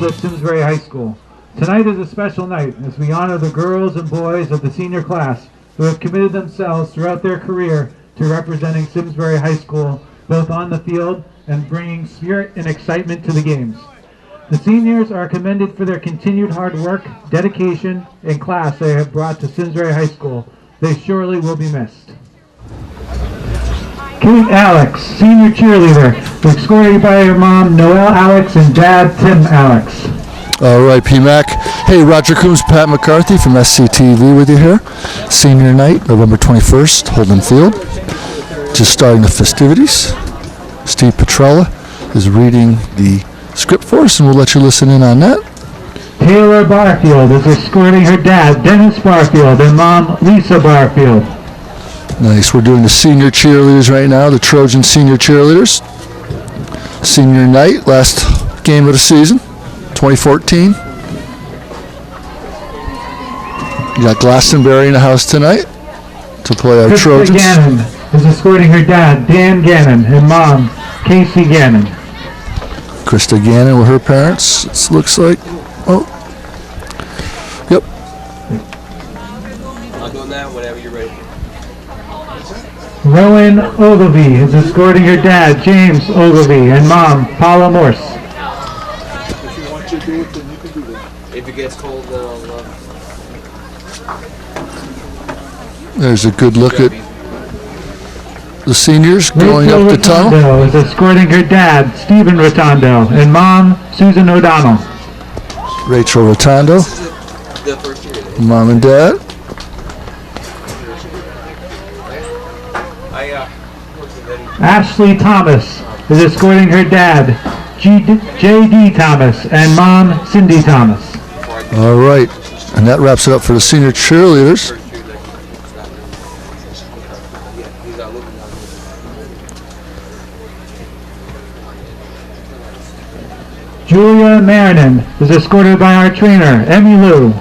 field at Simsbury High School. Tonight is a special night as we honor the girls and boys of the senior class who have committed themselves throughout their career to representing Simsbury High School, both on the field and bringing spirit and excitement to the games. The seniors are commended for their continued hard work, dedication, and class they have brought to Simsbury High School. They surely will be missed. Kate Alex, senior cheerleader, escorted by her mom, Noelle Alex, and dad, Tim Alex. All right, PMAC. Hey, Roger Coombs, Pat McCarthy from SCTV with you here. Senior night, November 21st, Holden Field. Just starting the festivities. Steve Petrella is reading the script for us, and we'll let you listen in on that. Taylor Barfield is escorting her dad, Dennis Barfield, and mom, Lisa Barfield. Nice. We're doing the senior cheerleaders right now, the Trojan senior cheerleaders. Senior night, last game of the season, 2014. You got Glastonbury in the house tonight to play our Krista Trojans. Gannon is escorting her dad, Dan Gannon, and mom, Casey Gannon. Krista Gannon with her parents, it looks like. Oh. Yep. I'll go now whenever you're ready. Rowan Ogilvie is escorting her dad, James Ogilvie, and mom, Paula Morse. If you want to do it, then you can do that. If it gets cold, then I'll There's a good look at the seniors going Rachel up the tunnel. Rotondo is escorting her dad, Stephen Rotondo, and mom, Susan O'Donnell. Rachel Rotondo, the first year. mom and dad. Ashley Thomas is escorting her dad, J.D. Thomas, and mom, Cindy Thomas. All right, and that wraps it up for the senior cheerleaders. Julia Marinan is escorted by our trainer, Emmy Lou,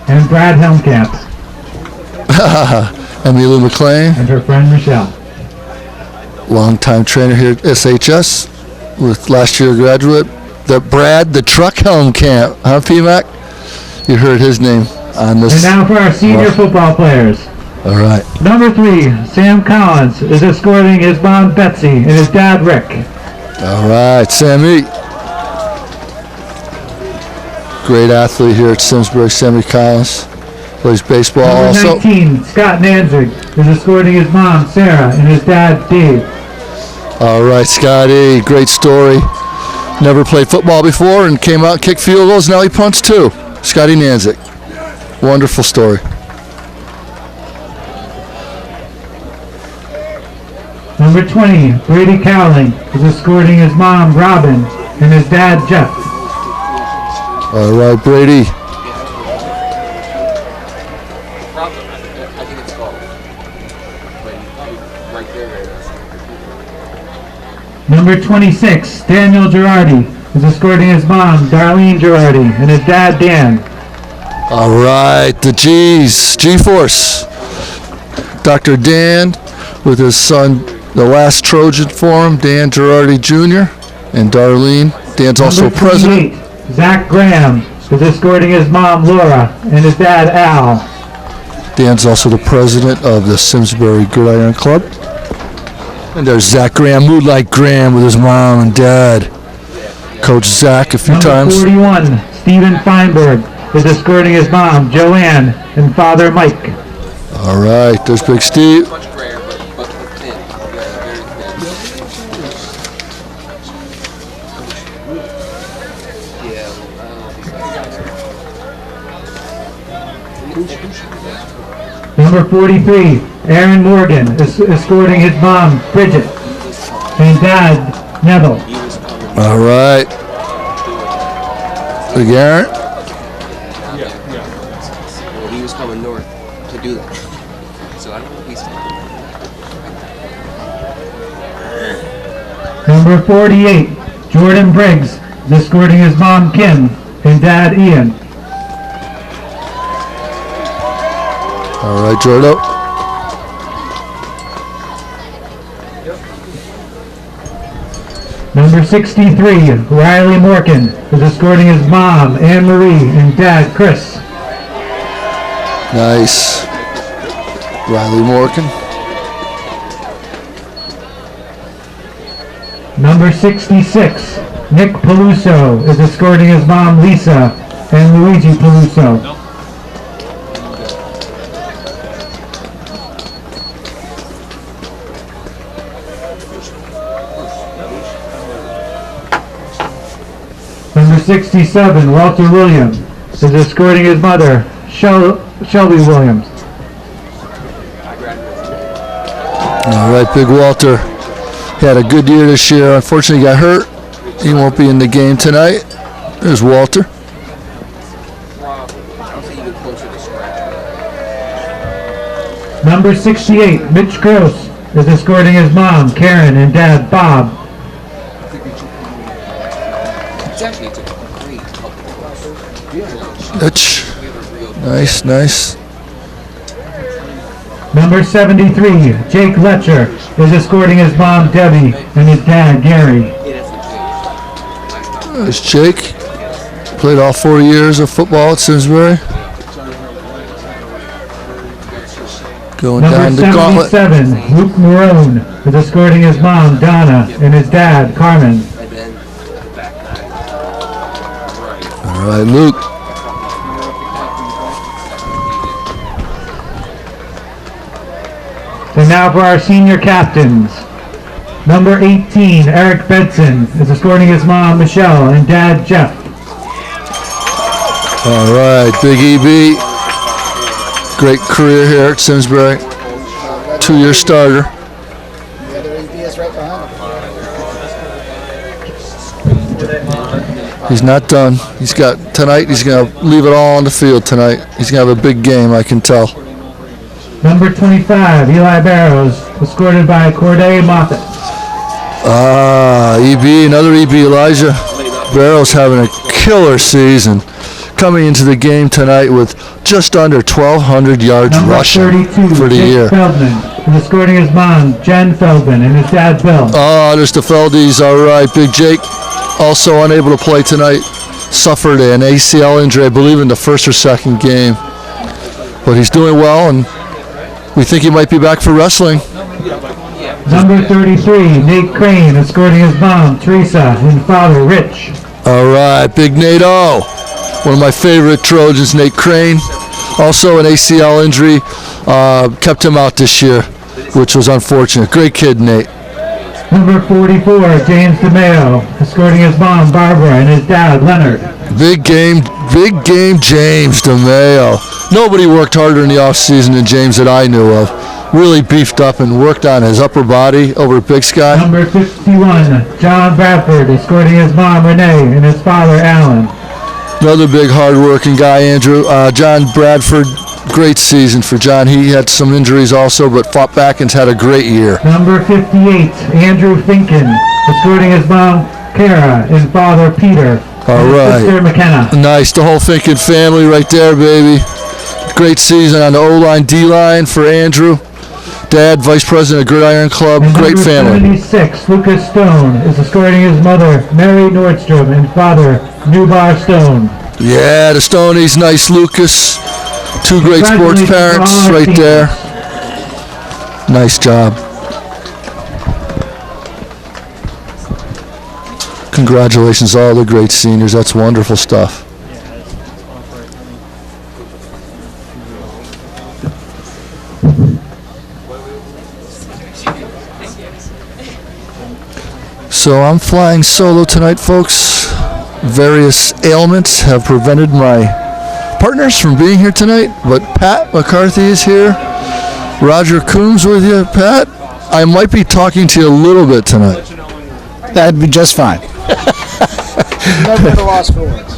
and Brad Helmkamp, Emmy Lou McLean, and her friend Michelle. longtime trainer here at SHS with last year graduate. Brad, the truck Helmkamp, huh, PMAC? You heard his name on this. And now for our senior football players. All right. Number 3, Sam Collins is escorting his mom Betsy and his dad Rick. All right, Sammy. Great athlete here at Simsbury, Sammy Collins. Plays baseball Number also. 19, Scott Nanzig is escorting his mom Sarah and his dad Dave. All right, Scotty, great story. Never played football before and came out and kicked field goals. Now he punts too. Scotty Nanzik. Wonderful story. Number 20, Brady Cowling is escorting his mom Robin and his dad Jeff. All right, Brady. I think it's called. Right there. Number 26, Daniel Girardi is escorting his mom Darlene Girardi and his dad Dan. All right, the G's, G-Force. Dr. Dan with his son, the last Trojan for him, Dan Girardi Jr. and Darlene. Dan's also Number president. 28, Zach Graham is escorting his mom Laura and his dad Al. Dan's also the president of the Simsbury Gridiron Club. And there's Zach Graham, Moonlight Graham with his mom and dad. Coach Zach a few Number times. 41, Stephen Feinberg is escorting his mom Joanne and father Mike. All right, there's Big Steve. Much prayer, but thin. Very thin. Number 43, Aaron Morgan is escorting his mom Bridget and dad Neville. All right. Big Aaron. Well, he was coming north to do that. So I don't know if he's. Number 48, Jordan Briggs is escorting his mom Kim and dad Ian. All right, Jordo. Number 63, Riley Morgan, is escorting his mom, Anne Marie, and dad, Chris. Nice. Riley Morgan. Number 66, Nick Peluso, is escorting his mom, Lisa, and Luigi Peluso. Number 67, Walter Williams, is escorting his mother, Shelby Williams. All right, Big Walter. He had a good year this year. Unfortunately, he got hurt. He won't be in the game tonight. There's Walter. Number 68, Mitch Gross, is escorting his mom, Karen, and dad, Bob. Mitch. Nice, nice. Number 73, Jake Letcher, is escorting his mom, Debbie, and his dad, Gary. There's Jake. Played all 4 years of football at Simsbury. Going down Number the gauntlet. 77, Luke Marone, is escorting his mom, Donna, and his dad, Carmen. All right, Luke. And now for our senior captains. Number 18, Eric Benson, is escorting his mom, Michelle, and dad, Jeff. All right, Big EB. Great career here at Simsbury. 2-year starter. He's not done. He's got tonight. He's going to leave it all on the field tonight. He's going to have a big game, I can tell. Number 25, Eli Barrows, escorted by Corday Moffett. EB, another EB, Elijah Barrows having a killer season. Coming into the game tonight with just under 1,200 yards Number rushing 32, for the Jake year. Feldman, is escorting his mom, Jen Feldman, and his dad, Bill. Oh, there's the Feldies. All right, Big Jake, also unable to play tonight. Suffered an ACL injury, I believe, in the first or second game. But he's doing well, and we think he might be back for wrestling. Number 33, Nate Crane, escorting his mom, Teresa, and father, Rich. All right, Big Nato. One of my favorite Trojans, Nate Crane. Also an ACL injury. Kept him out this year, which was unfortunate. Great kid, Nate. Number 44, James DeMeo, escorting his mom, Barbara, and his dad, Leonard. Big game, James DeMeo. Nobody worked harder in the offseason than James that I knew of. Really beefed up and worked on his upper body over at Big Sky. Number 51, John Bradford, escorting his mom, Renee, and his father, Alan. Another big, hard-working guy, Andrew. John Bradford, great season for John. He had some injuries also, but fought back and's had a great year. Number 58, Andrew Finken, escorting his mom, Kara, and father, Peter. All right. Sister, McKenna. Nice, the whole Finken family right there, baby. Great season on the O-line, D-line for Andrew. Dad, Vice President of Gridiron Club, And great family. Number 76, Lucas Stone, is escorting his mother, Mary Nordstrom, and father, Newbar Stone. Yeah, the Stonies, nice, Lucas. Two great sports Congratulations parents to all our right seniors. there. Nice job. Congratulations to all the great seniors. That's wonderful stuff. So I'm flying solo tonight, folks. Various ailments have prevented my partners from being here tonight, but Pat McCarthy is here. Roger Coombs with you, Pat. I might be talking to you a little bit tonight. That'd be just fine. Never at a loss for words.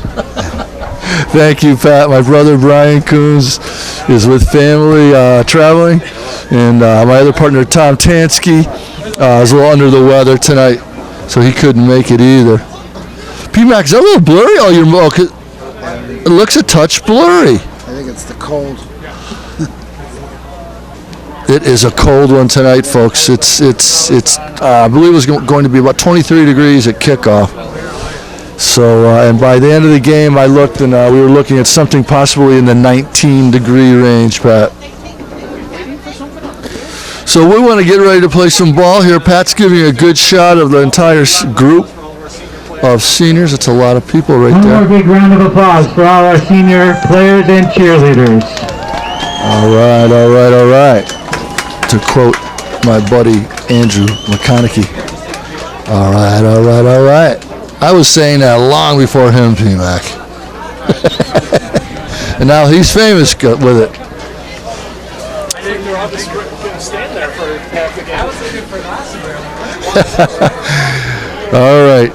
Thank you, Pat. My brother Brian Coombs is with family traveling, and my other partner Tom Tansky is a little under the weather tonight, so he couldn't make it either. P-Mac, is that a little blurry? Oh, it looks a touch blurry. I think it's the cold. It is a cold one tonight, folks. It's I believe it was going to be about 23 degrees at kickoff. So, and by the end of the game, I looked and we were looking at something possibly in the 19-degree range, Pat. So we want to get ready to play some ball here. Pat's giving you a good shot of the entire group of seniors. It's a lot of people right there. One more big round of applause for all our senior players and cheerleaders. All right, all right, all right. To quote my buddy Andrew McConaughey. All right, all right, all right. I was saying that long before him, P-Mac. And now he's famous with it. I think they're all just going to stand there for half the game. I was looking for Glastonbury. All right.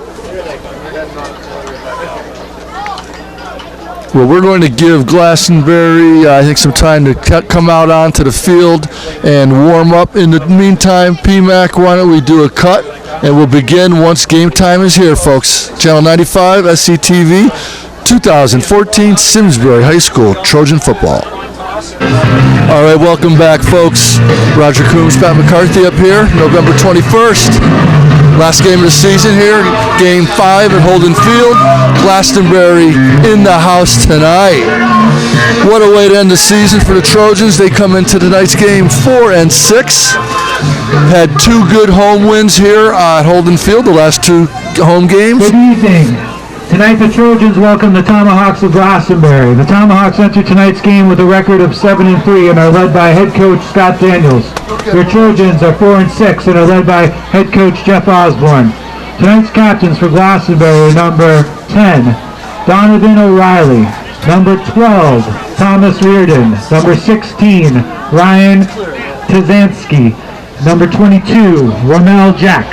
Well, we're going to give Glastonbury, I think, some time to come out onto the field and warm up. In the meantime, P-Mac, why don't we do a cut? And we'll begin once game time is here, folks. Channel 95, SCTV, 2014 Simsbury High School Trojan football. All right, welcome back, folks. Roger Coombs, Pat McCarthy up here, November 21st. Last game of the season here, Game 5 at Holden Field. Glastonbury in the house tonight. What a way to end the season for the Trojans. They come into tonight's game 4-6. Had 2 good home wins here at Holden Field, the last 2 home games. Good evening. Tonight the Trojans welcome the Tomahawks of Glastonbury. The Tomahawks enter tonight's game with a record of 7-3 and are led by head coach Scott Daniels. Their Trojans are 4-6 and are led by head coach Jeff Osborne. Tonight's captains for Glastonbury are number 10, Donovan O'Reilly, number 12, Thomas Reardon, number 16, Ryan Tazansky, number 22, Romel Jack.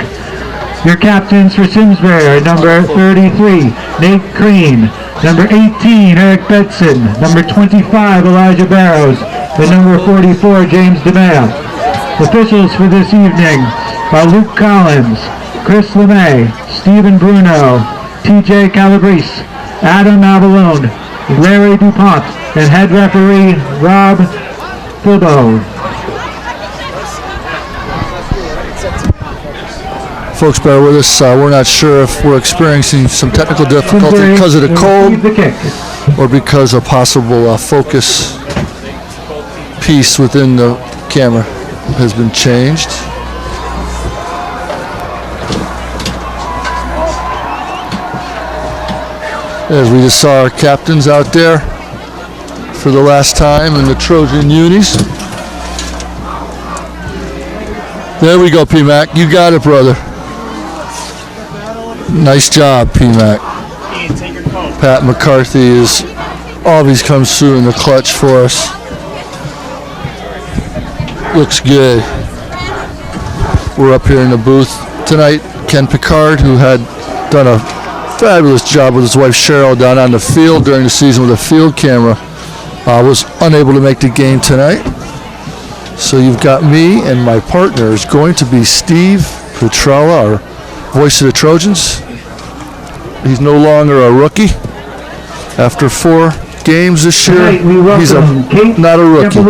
Your captains for Simsbury are number 33, Nate Crean, number 18, Eric Benson, number 25, Elijah Barrows, and number 44, James DeMea. Officials for this evening are Luke Collins, Chris LeMay, Stephen Bruno, TJ Calabrese, Adam Avalone, Larry DuPont, and head referee Rob Filbo. Folks, bear with us. We're not sure if we're experiencing some technical difficulty because of the cold or because a possible focus piece within the camera has been changed. As we just saw our captains out there for the last time in the Trojan unis. There we go, P-Mac. You got it, brother. Nice job, P-Mac. Pat McCarthy is always comes through in the clutch for us. Looks good. We're up here in the booth tonight. Ken Picard, who had done a fabulous job with his wife Cheryl down on the field during the season with a field camera, was unable to make the game tonight. So you've got me, and my partner is going to be Steve Petrella, our voice of the Trojans. He's no longer a rookie. After 4 games this year, he's not a rookie.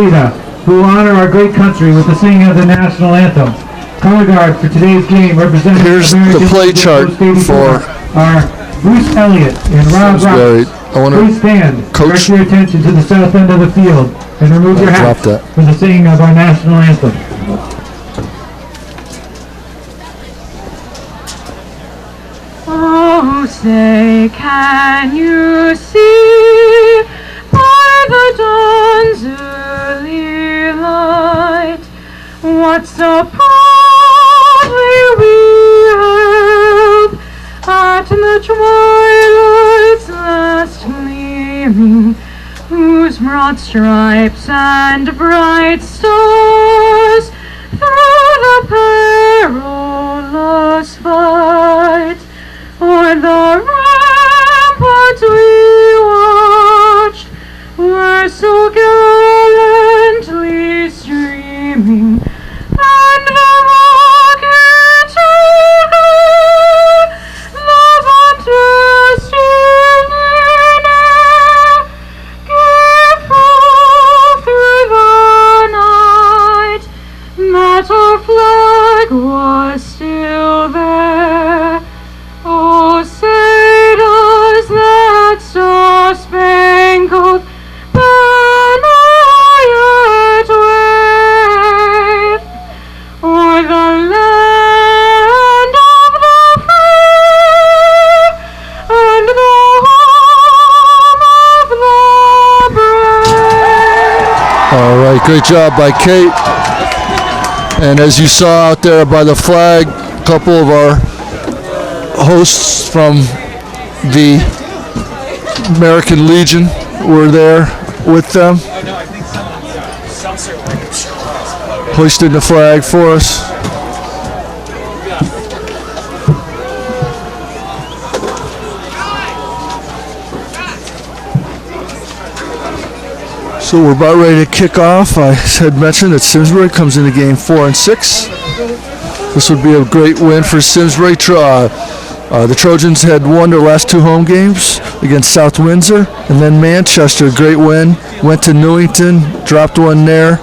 Who will honor our great country with the singing of the national anthem. Color guard for today's game representing Here's the play chart for our Bruce Elliott and Rob Roberts. Please stand. Direct your attention to the south end of the field and remove your hats for the singing of our national anthem. Oh, say, can you see by the dawn's early light what so proudly we hailed at the twilight's last gleaming, whose broad stripes and bright stars through the perilous fight o'er the ramparts we watched were so gallantly streaming, and the rockets the bumpers in air gave forth through the night flag was still there. Oh, say does that star-spangled banner yet wave o'er the land of the free and the home of the brave? All right, great job by Kate. And as you saw out there by the flag, a couple of our hosts from the American Legion were there with them, hoisted the flag for us. So we're about ready to kick off. I had mentioned that Simsbury comes into game 4 and 6. This would be a great win for Simsbury. The Trojans had won their last 2 home games against South Windsor and then Manchester. Great win. Went to Newington, dropped one there,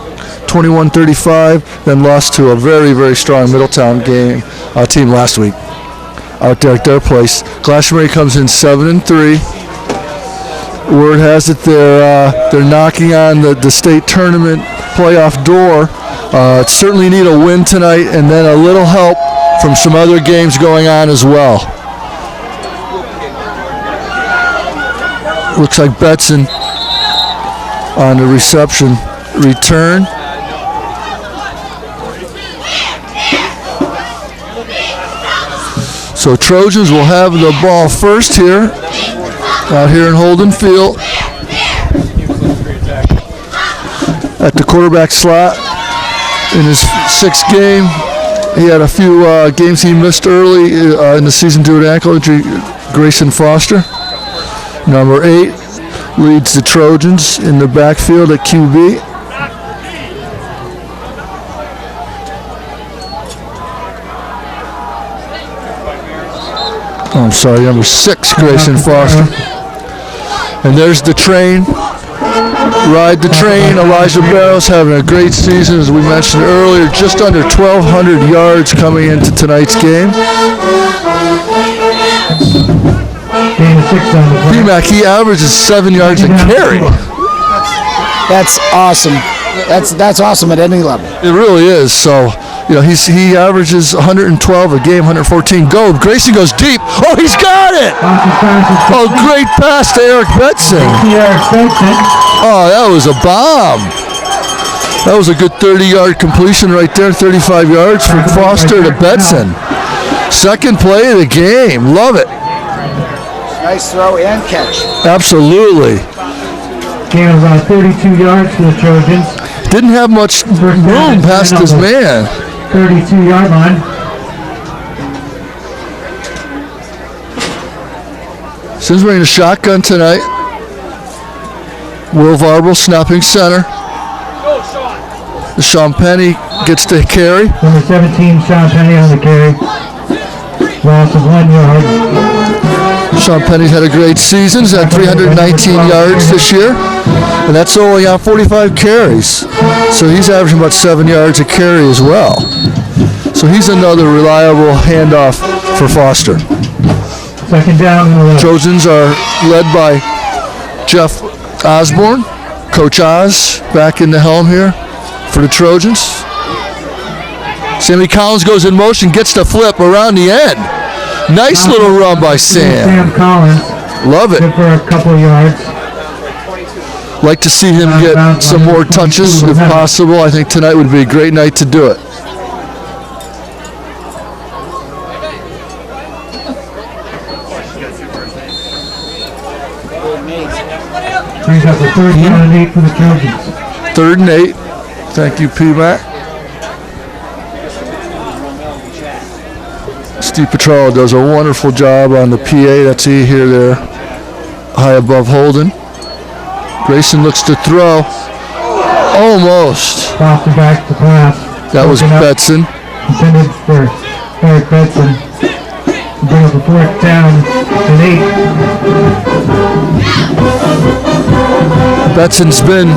21-35, then lost to a very, very strong Middletown team last week out there at their place. Glastonbury comes in 7-3. Word has it they're knocking on the state tournament playoff door. Certainly need a win tonight and then a little help from some other games going on as well. Looks like Betson on the reception return. So Trojans will have the ball first here, out here in Holden Field. At the quarterback slot in his 6th game. He had a few games he missed early in the season due to ankle injury. Grayson Foster, number 8, leads the Trojans in the backfield at QB. Oh, I'm sorry, number 6, Grayson Foster. And there's the train. Ride the train. Elijah Barrows having a great season, as we mentioned earlier. Just under 1,200 yards coming into tonight's game. BMAC, he averages 7 yards a carry. That's awesome. That's awesome at any level. It really is. So, he averages 112 a game, 114. Go. Grayson goes deep. Oh, he's got it. Oh, great pass to Eric Betson. Oh, that was a bomb. That was a good 30-yard completion right there, 35 yards from Foster to Betson. Second play of the game. Love it. Nice throw and catch. Absolutely. Gain of about 32 yards for the Trojans. Didn't have much room past his man. 32-yard line. Simsbury in a shotgun tonight. Will Varble snapping center. Sean Penny gets the carry. Number 17, Sean Penny on the carry. Loss of 1 yard. Sean Penny's had a great season. He's had 319 yards this year. And that's only on 45 carries. So he's averaging about 7 yards a carry as well. So he's another reliable handoff for Foster. Second down. Trojans are led by Jeff Osborne. Coach Oz back in the helm here for the Trojans. Sammy Collins goes in motion, gets the flip around the end. Nice little run by Sam. Collins. Love it. Good for a couple yards. Like to see him get some more touches if possible. I think tonight would be a great night to do it. Brings up the 3rd down and 8 for the Trojans. 3rd and 8. Thank you, P-Mac. Steve Petrella does a wonderful job on the PA. That's he here there, high above Holden. Grayson looks to throw. Almost. Foster back to pass. That was Betson. Intended for Eric Betson. Bring up the 4th down and 8. Betson's been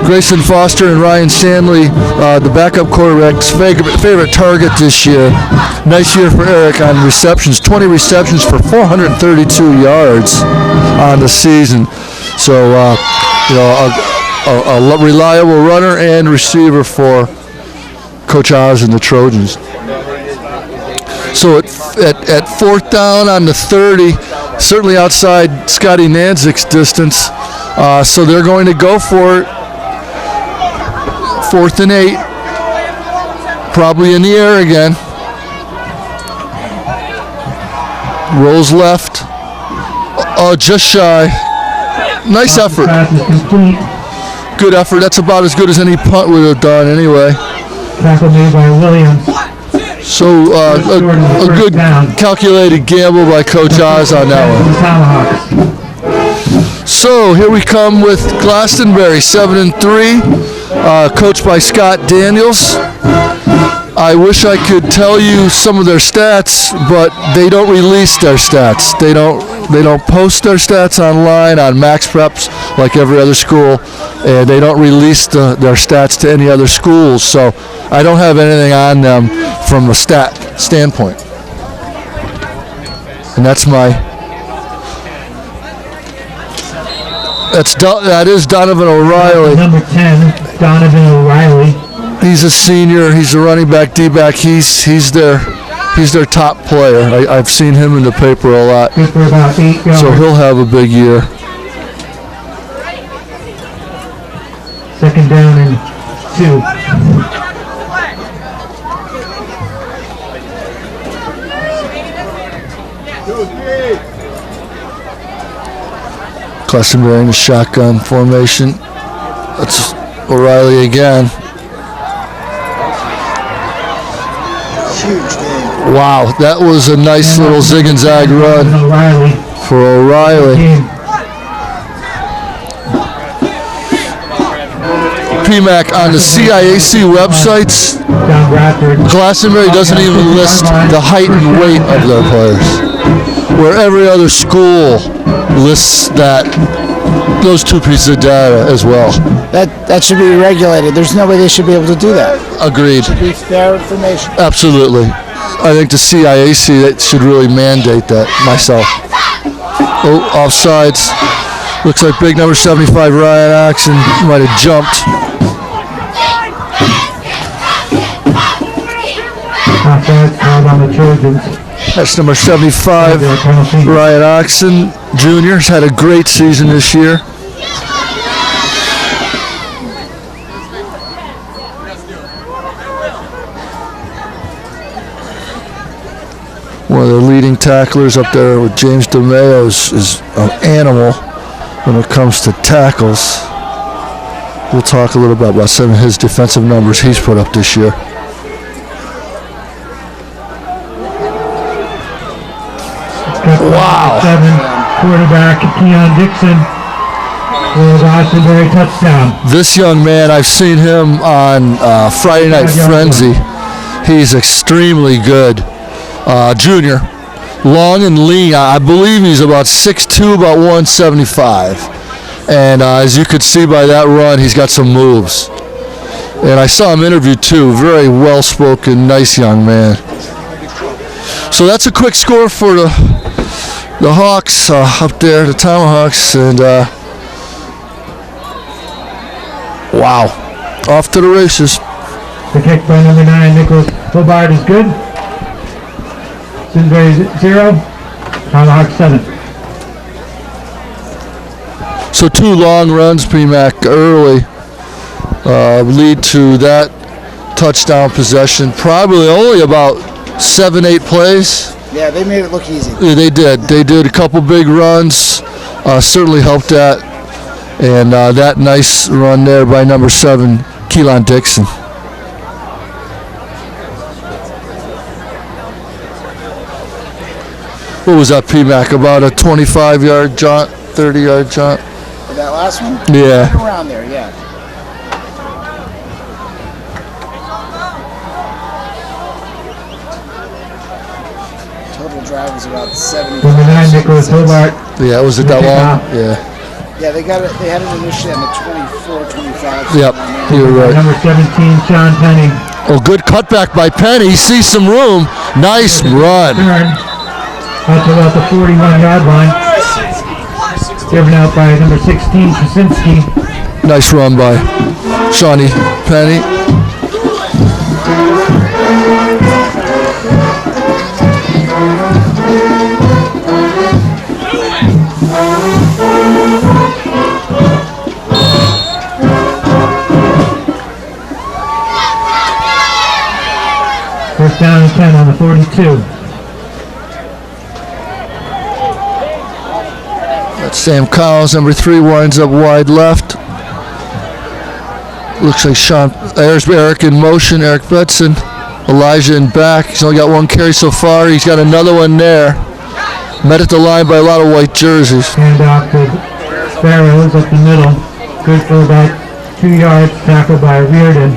Grayson Foster and Ryan Stanley, the backup quarterback's favorite target this year. Nice year for Eric on receptions, 20 receptions for 432 yards on the season. So, a reliable runner and receiver for Coach Oz and the Trojans. So at fourth down on the 30, certainly outside Scotty Nanzik's distance. So they're going to go for it. 4th and 8. Probably in the air again. Rolls left. Oh, just shy. Nice effort. Pass is complete. Good effort. That's about as good as any punt would have done anyway. Tackle made by Williams. So a good calculated gamble by Coach Oz on that one. Tomahawks. So here we come with Glastonbury, 7-3, coached by Scott Daniels. I wish I could tell you some of their stats, but they don't release their stats. They don't post their stats online on Max Preps like every other school, and they don't release their stats to any other schools. So I don't have anything on them from a stat standpoint. And that is Donovan O'Reilly. Number 10, Donovan O'Reilly. He's a senior. He's a running back, D-back. He's their top player. I've seen him in the paper a lot. Good for about 8 yards. So he'll have a big year. 2nd down and 2. Glastonbury in the shotgun formation. That's O'Reilly again. Huge game. Wow, that was a nice little zig and zag run for O'Reilly. PMAC on the CIAC websites, Glastonbury doesn't even list the height and weight of their players, where every other school lists those two pieces of data as well. That should be regulated. There's no way they should be able to do that. Agreed. It should be fair information. Absolutely. I think the CIAC that should really mandate that myself. Oh, offsides. Looks like big number 75 Ryan Axon might have jumped. Offside called on the Trojans. That's number 75 Ryan Oxen Jr. has had a great season this year. One of their leading tacklers up there with James DeMeo is an animal when it comes to tackles. We'll talk a little bit about some of his defensive numbers he's put up this year. Wow. 7, quarterback Keon Dixon for the Glastonbury touchdown. This young man, I've seen him on Friday Night Frenzy. He's extremely good. Junior, long and lean. I believe he's about 6'2", about 175. And as you could see by that run, he's got some moves. And I saw him interviewed too. Very well-spoken, nice young man. So that's a quick score for the Hawks up there, the Tomahawks, and wow, off to the races. The kick by number 9, Nicholas Hobart, is good. Simsbury 0, Tomahawks 7. So 2 long runs, PMAC early, lead to that touchdown possession. Probably only about 7-8 plays. Yeah, they made it look easy. Yeah, they did. They did a couple big runs. Certainly helped that. And that nice run there by number 7, Keelan Dixon. What was that, PMAC? About a 25-yard jaunt, 30-yard jaunt? That last one? Yeah. Right around there, yeah. Total drive was about 70. Number 9, Nicholas Hobart. Yeah, was it that long? Yeah. Yeah, they got it. They had it initially on the 24, 25. Yep, you're right. Number 17, Sean Penny. Oh, good cutback by Penny. He sees some room. Nice run. Turn. Out to about the 41-yard line. Driven out by number 16, Simsbury. Nice run by Shawnee Penny. First down and 10 on the 42. That's Sam Cowles, number 3, winds up wide left. Looks like there's Eric in motion, Eric Betson. Elijah in back. He's only got one carry so far. He's got another one there. Met at the line by a lot of white jerseys. Hand off to Barrows up the middle. Good for about 2 yards. Tackled by Reardon.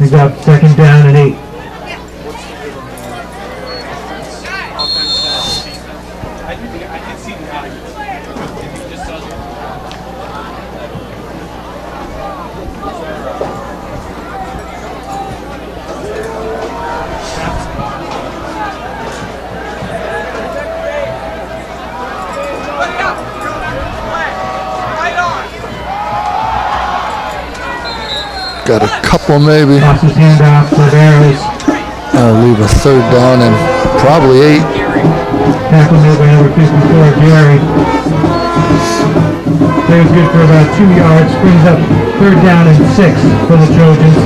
We got second down and 8. Got a couple maybe. Lost his hand off to Barrows. I'll leave a third down and probably 8. Tackle made by number 54, Jerry. That was good for about 2 yards. Brings up third down and 6 for the Trojans.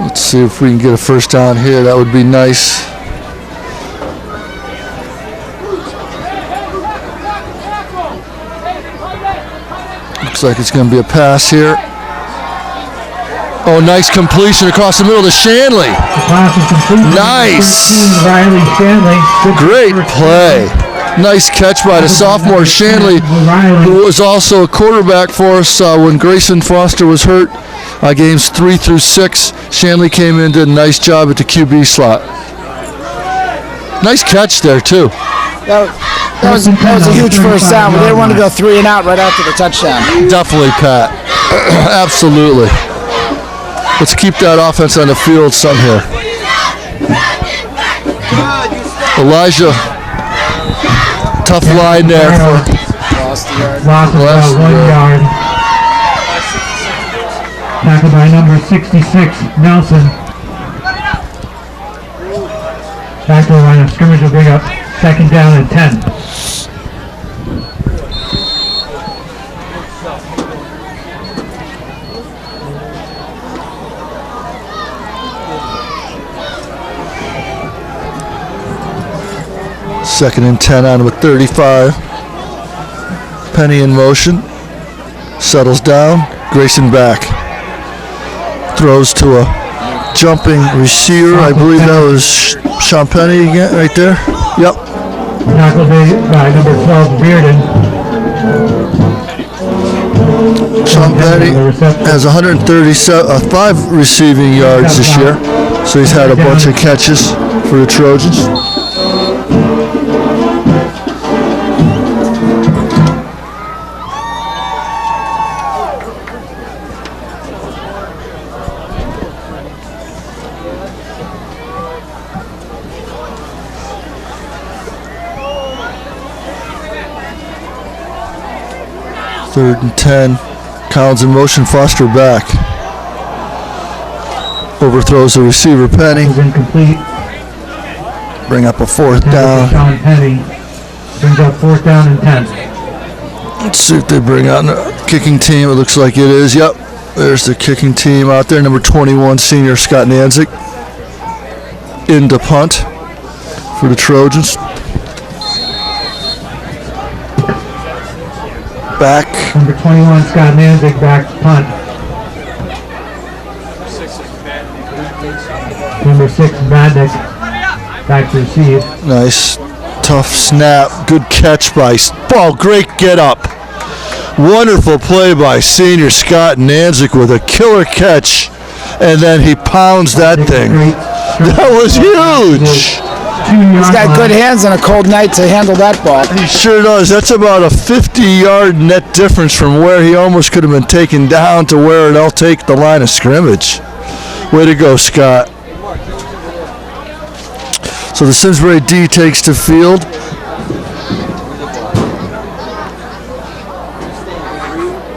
Let's see if we can get a first down here. That would be nice. Looks like it's going to be a pass here. Oh, nice completion across the middle to Shanley. The pass is complete. Nice. 13, Riley Shanley. Good Great first play. Nice catch by the sophomore Shanley, who was also a quarterback for us when Grayson Foster was hurt. Games 3 through 6. Shanley came in, did a nice job at the QB slot. Nice catch there, too. That was a huge first down. We didn't want to go 3 and out right after the touchdown. Definitely, Pat. Absolutely. Let's keep that offense on the field some here. Elijah, tough line there for Lost the yard. Lost about 1 yard. Tackled by number 66, Nelson. Back to the line of scrimmage will bring up second down and 10. second and 10 on with 35. Penny in motion. Settles down. Grayson back. Throws to a jumping receiver. I believe that was Sean Penny again, right there. Yep. Tackled by number 12, Reardon. Sean Penny has 135 receiving yards this year, so he's had a bunch of catches for the Trojans. Third and 10. Collins in motion. Foster back. Overthrows the receiver, Penny. Is incomplete. Bring up a fourth down. Sean Penny brings up fourth down and 10. Let's see if they bring out a kicking team. It looks like it is. Yep. There's the kicking team out there. Number 21, senior Scott Nanzik. In to punt for the Trojans. Back. Number 21, Scott Nanzik, back to punt. Number 6, Badnick, back to receive. Nice. Tough snap. Good catch by Ball. Great get up. Wonderful play by senior Scott Nanzik with a killer catch, and then he pounds that thing. That was huge. He's got good hands on a cold night to handle that ball. He sure does. That's about a 50-yard net difference from where he almost could have been taken down to where they'll take the line of scrimmage. Way to go, Scott. So the Simsbury D takes the field.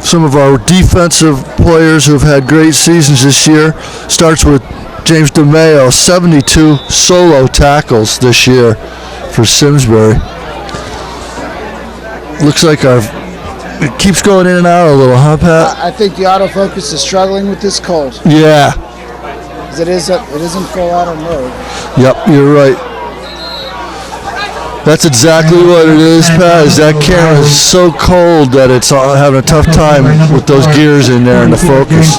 Some of our defensive players who have had great seasons this year starts with James DeMeo, 72 solo tackles this year for Simsbury. Looks like it keeps going in and out a little, huh, Pat? I think the autofocus is struggling with this cold. Yeah. 'Cause it isn't full auto mode. Yep, you're right. That's exactly what it is, Pat, is that camera is so cold that it's having a tough time with those gears in there and the focus.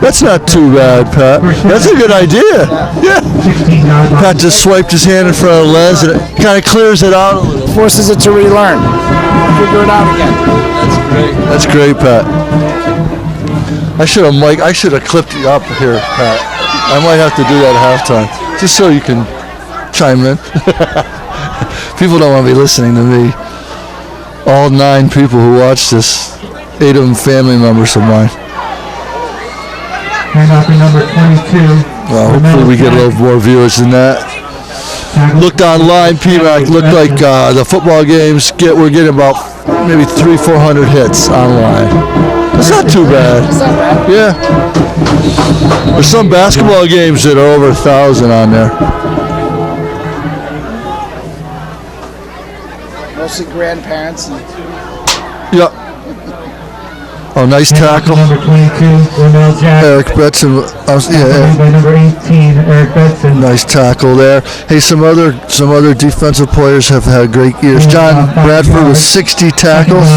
That's not too bad, Pat. That's a good idea. Yeah. Pat just swiped his hand in front of the lens and it kind of clears it out a little. Forces it to relearn. Figure it out again. That's great. That's great, Pat. I should have clipped you up here, Pat. I might have to do that at halftime, just so you can chime in. People don't want to be listening to me. All 9 people who watch this, 8 of them family members of mine. And up to number 22. Well, hopefully we get a little more viewers than that. Looked online, PMAC, looked like the football games we're getting about maybe 300-400 hits online. That's not too bad. Yeah. There's some basketball games that are over 1,000 on there. Mostly grandparents. Yep. Oh, nice tackle. Number 22, Ronell Jack. Eric Betson. By number 18, Eric Betson. Nice tackle there. Hey, some other defensive players have had great years. John Bradford with 60 tackles.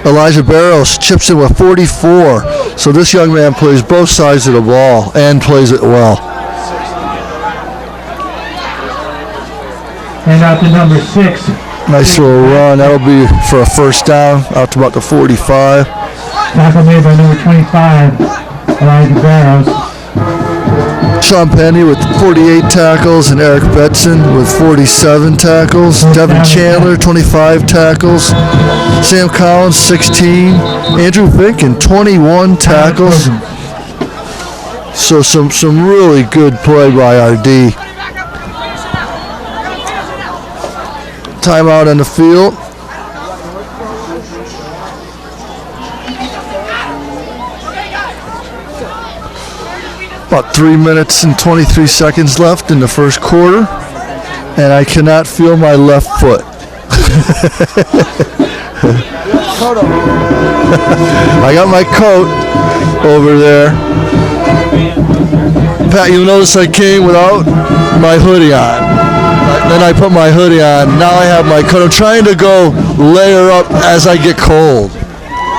Elijah Barrows chips in with 44. So this young man plays both sides of the ball and plays it well. And out to number 6. Nice little run. That'll be for a first down out to about the 45. Tackle made by number 25, Elijah Barrows. Sean Penny with 48 tackles and Eric Betson with 47 tackles. Devin Chandler, 25 tackles. Sam Collins, 16. Andrew Finken, 21 tackles. So some really good play by our D. Timeout on the field. About 3 minutes and 23 seconds left in the first quarter, and I cannot feel my left foot. I got my coat over there. Pat, you'll notice I came without my hoodie on. Then I put my hoodie on. Now I have my coat. I'm trying to go layer up as I get cold.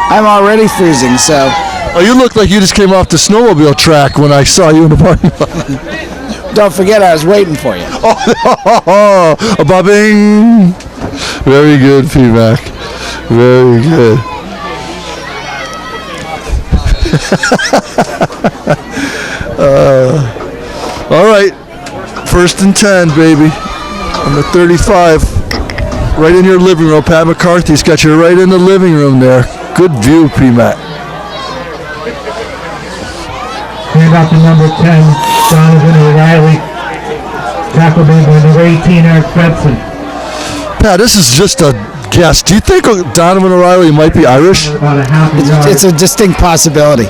I'm already freezing, so. Oh, you look like you just came off the snowmobile track when I saw you in the parking lot. Don't forget, I was waiting for you. Oh, bobbing. Very good, P-Mac. Very good. All right. 1st and 10, baby. On the 35. Right in your living room. Pat McCarthy's got you right in the living room there. Good view, P-Mac. And out to number 10, Donovan O'Reilly. Tackle made by number 18, Eric Betson. Pat, this is just a guess. Do you think Donovan O'Reilly might be Irish? About a half a yard. It's a distinct possibility.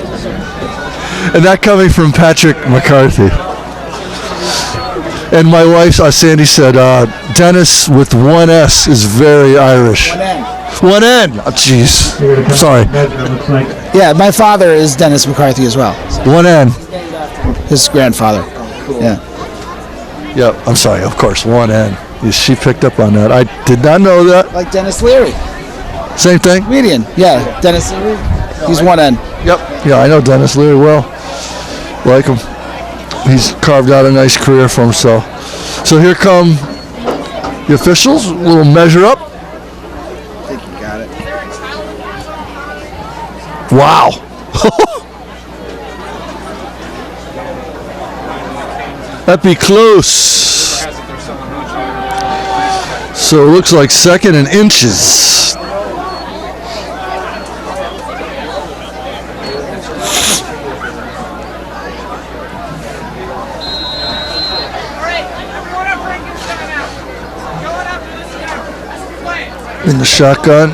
And that coming from Patrick McCarthy. And my wife, Sandy, said Dennis with 1 S is very Irish. 1 N. Oh, jeez. Sorry. Yeah, my father is Dennis McCarthy as well. 1 N. His grandfather. Yeah. Yep, I'm sorry, of course, 1 N. She picked up on that. I did not know that. Like Dennis Leary. Same thing? Comedian. Yeah, Dennis Leary. He's 1 N. Yep. Yeah, I know Dennis Leary well. Like him. He's carved out a nice career for himself. So here come the officials. A little measure up. I think you got it. Wow. That'd be close. So it looks like second and inches. In the shotgun.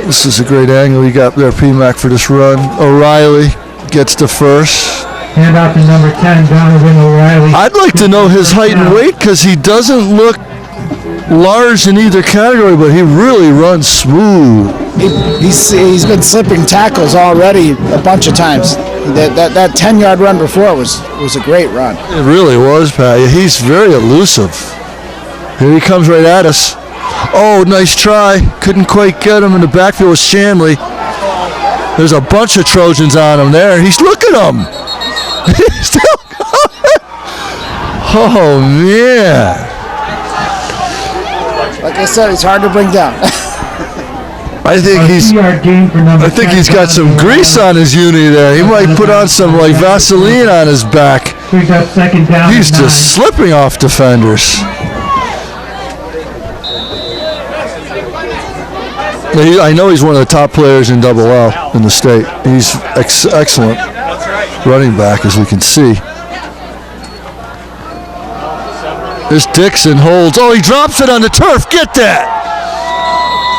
This is a great angle you got there, PMAC, for this run. O'Reilly gets the first. Hand off to number 10, Donovan O'Reilly. I'd like to know his height and weight because he doesn't look large in either category, but he really runs smooth. He's been slipping tackles already a bunch of times. That 10-yard run before was a great run. It really was, Pat. He's very elusive. Here he comes right at us. Oh, nice try. Couldn't quite get him in the backfield with Shanley. There's a bunch of Trojans on him there. He's looking at him. He's still going. Oh, man. Like I said, he's hard to bring down. I think he's got some grease on his uni there. He might put on some like Vaseline on his back. He's just slipping off defenders. I know he's one of the top players in Double L in the state. He's excellent running back, as we can see. This Dixon holds. Oh, he drops it on the turf. Get that.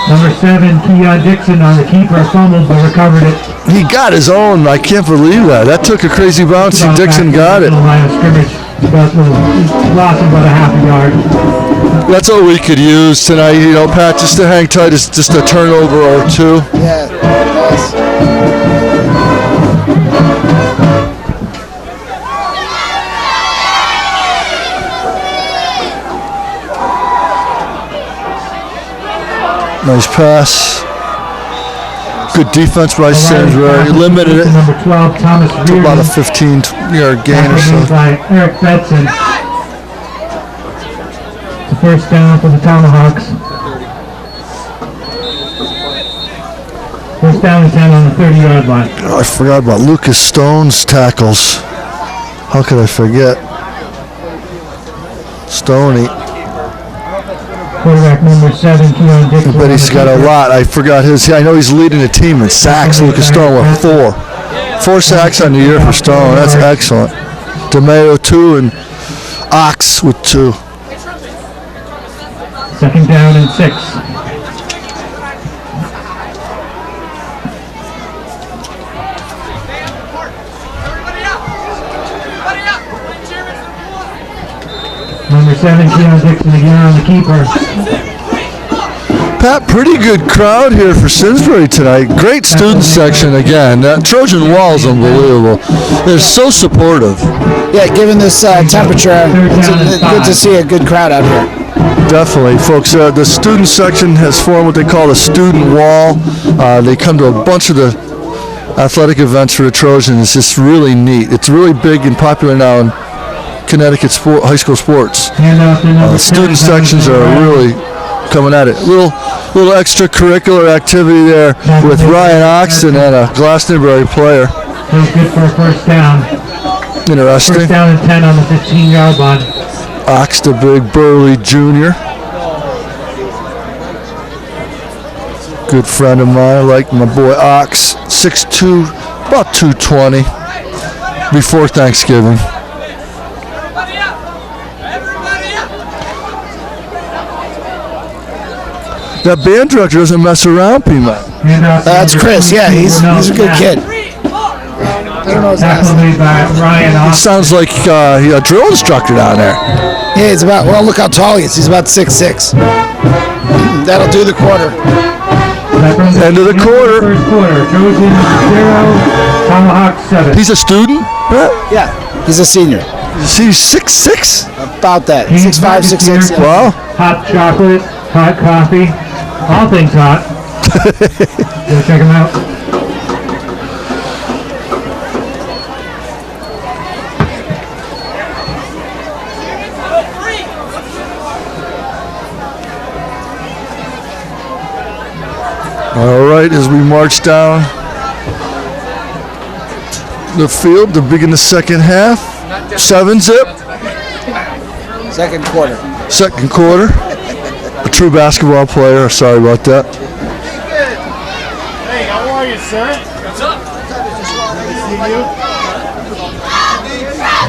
Number 7, Keon Dixon on the keeper, fumbled but recovered it. He got his own. I can't believe that. That took a crazy bounce. Dixon got it. Line of scrimmage. Lost him about a half a yard. That's what we could use tonight, you know, Pat, just to hang tight. It's just a turnover or two. Yeah, nice. Nice pass. Good defense by Simsbury. Limited it Number 12, Thomas to about a Reardon. 15-yard gain or so. By Eric Betson. The first down for the Tomahawks. First down and 10 on the 30-yard line. Oh, I forgot about Lucas Stone's tackles. How could I forget? Stoney. Quarterback number 7, Keon Dixon. But he's got a lot. I forgot his. I know he's leading the team in sacks. Lucas Stone with 4. 4 sacks on the year for Stone. That's excellent. DeMayo 2 and Ox with 2. Second down and 6. Number 7, Keon Dixon again on the keeper. Pat, pretty good crowd here for Simsbury tonight. Great student section again. That Trojan wall is unbelievable. They're so supportive. Yeah, given this temperature, it's good to see a good crowd out here. Definitely, folks. The student section has formed what they call the student wall. They come to a bunch of the athletic events for the Trojans. It's just really neat. It's really big and popular now in Connecticut high school sports. Student sections are really coming at it. Little extracurricular activity there with Ryan Oxton and a Glastonbury player. Feels good for a first down. Interesting. First down and 10 on the 15-yard line. Ox, the big burly junior. Good friend of mine. I like my boy Ox. 6'2", about 220 before Thanksgiving. That band director doesn't mess around, P-Man. That's Chris. Yeah, he's a good kid. I don't know his last name. He sounds like a drill instructor down there. Yeah, he's about. Well, look how tall he is. He's about 6'6". That'll do the quarter. End of the quarter. First quarter. Trojan 0, Tomahawk 7. He's a student? Yeah, he's a senior. He's 6'6"? About that. 6'5", 6'6". Yeah. Wow. Hot chocolate, hot coffee, all things hot. Go check him out. All right, as we march down the field to begin the second half. 7-zip. Second quarter. Second quarter. A true basketball player. Sorry about that. Hey, how are you, sir? What's up? Good to see you.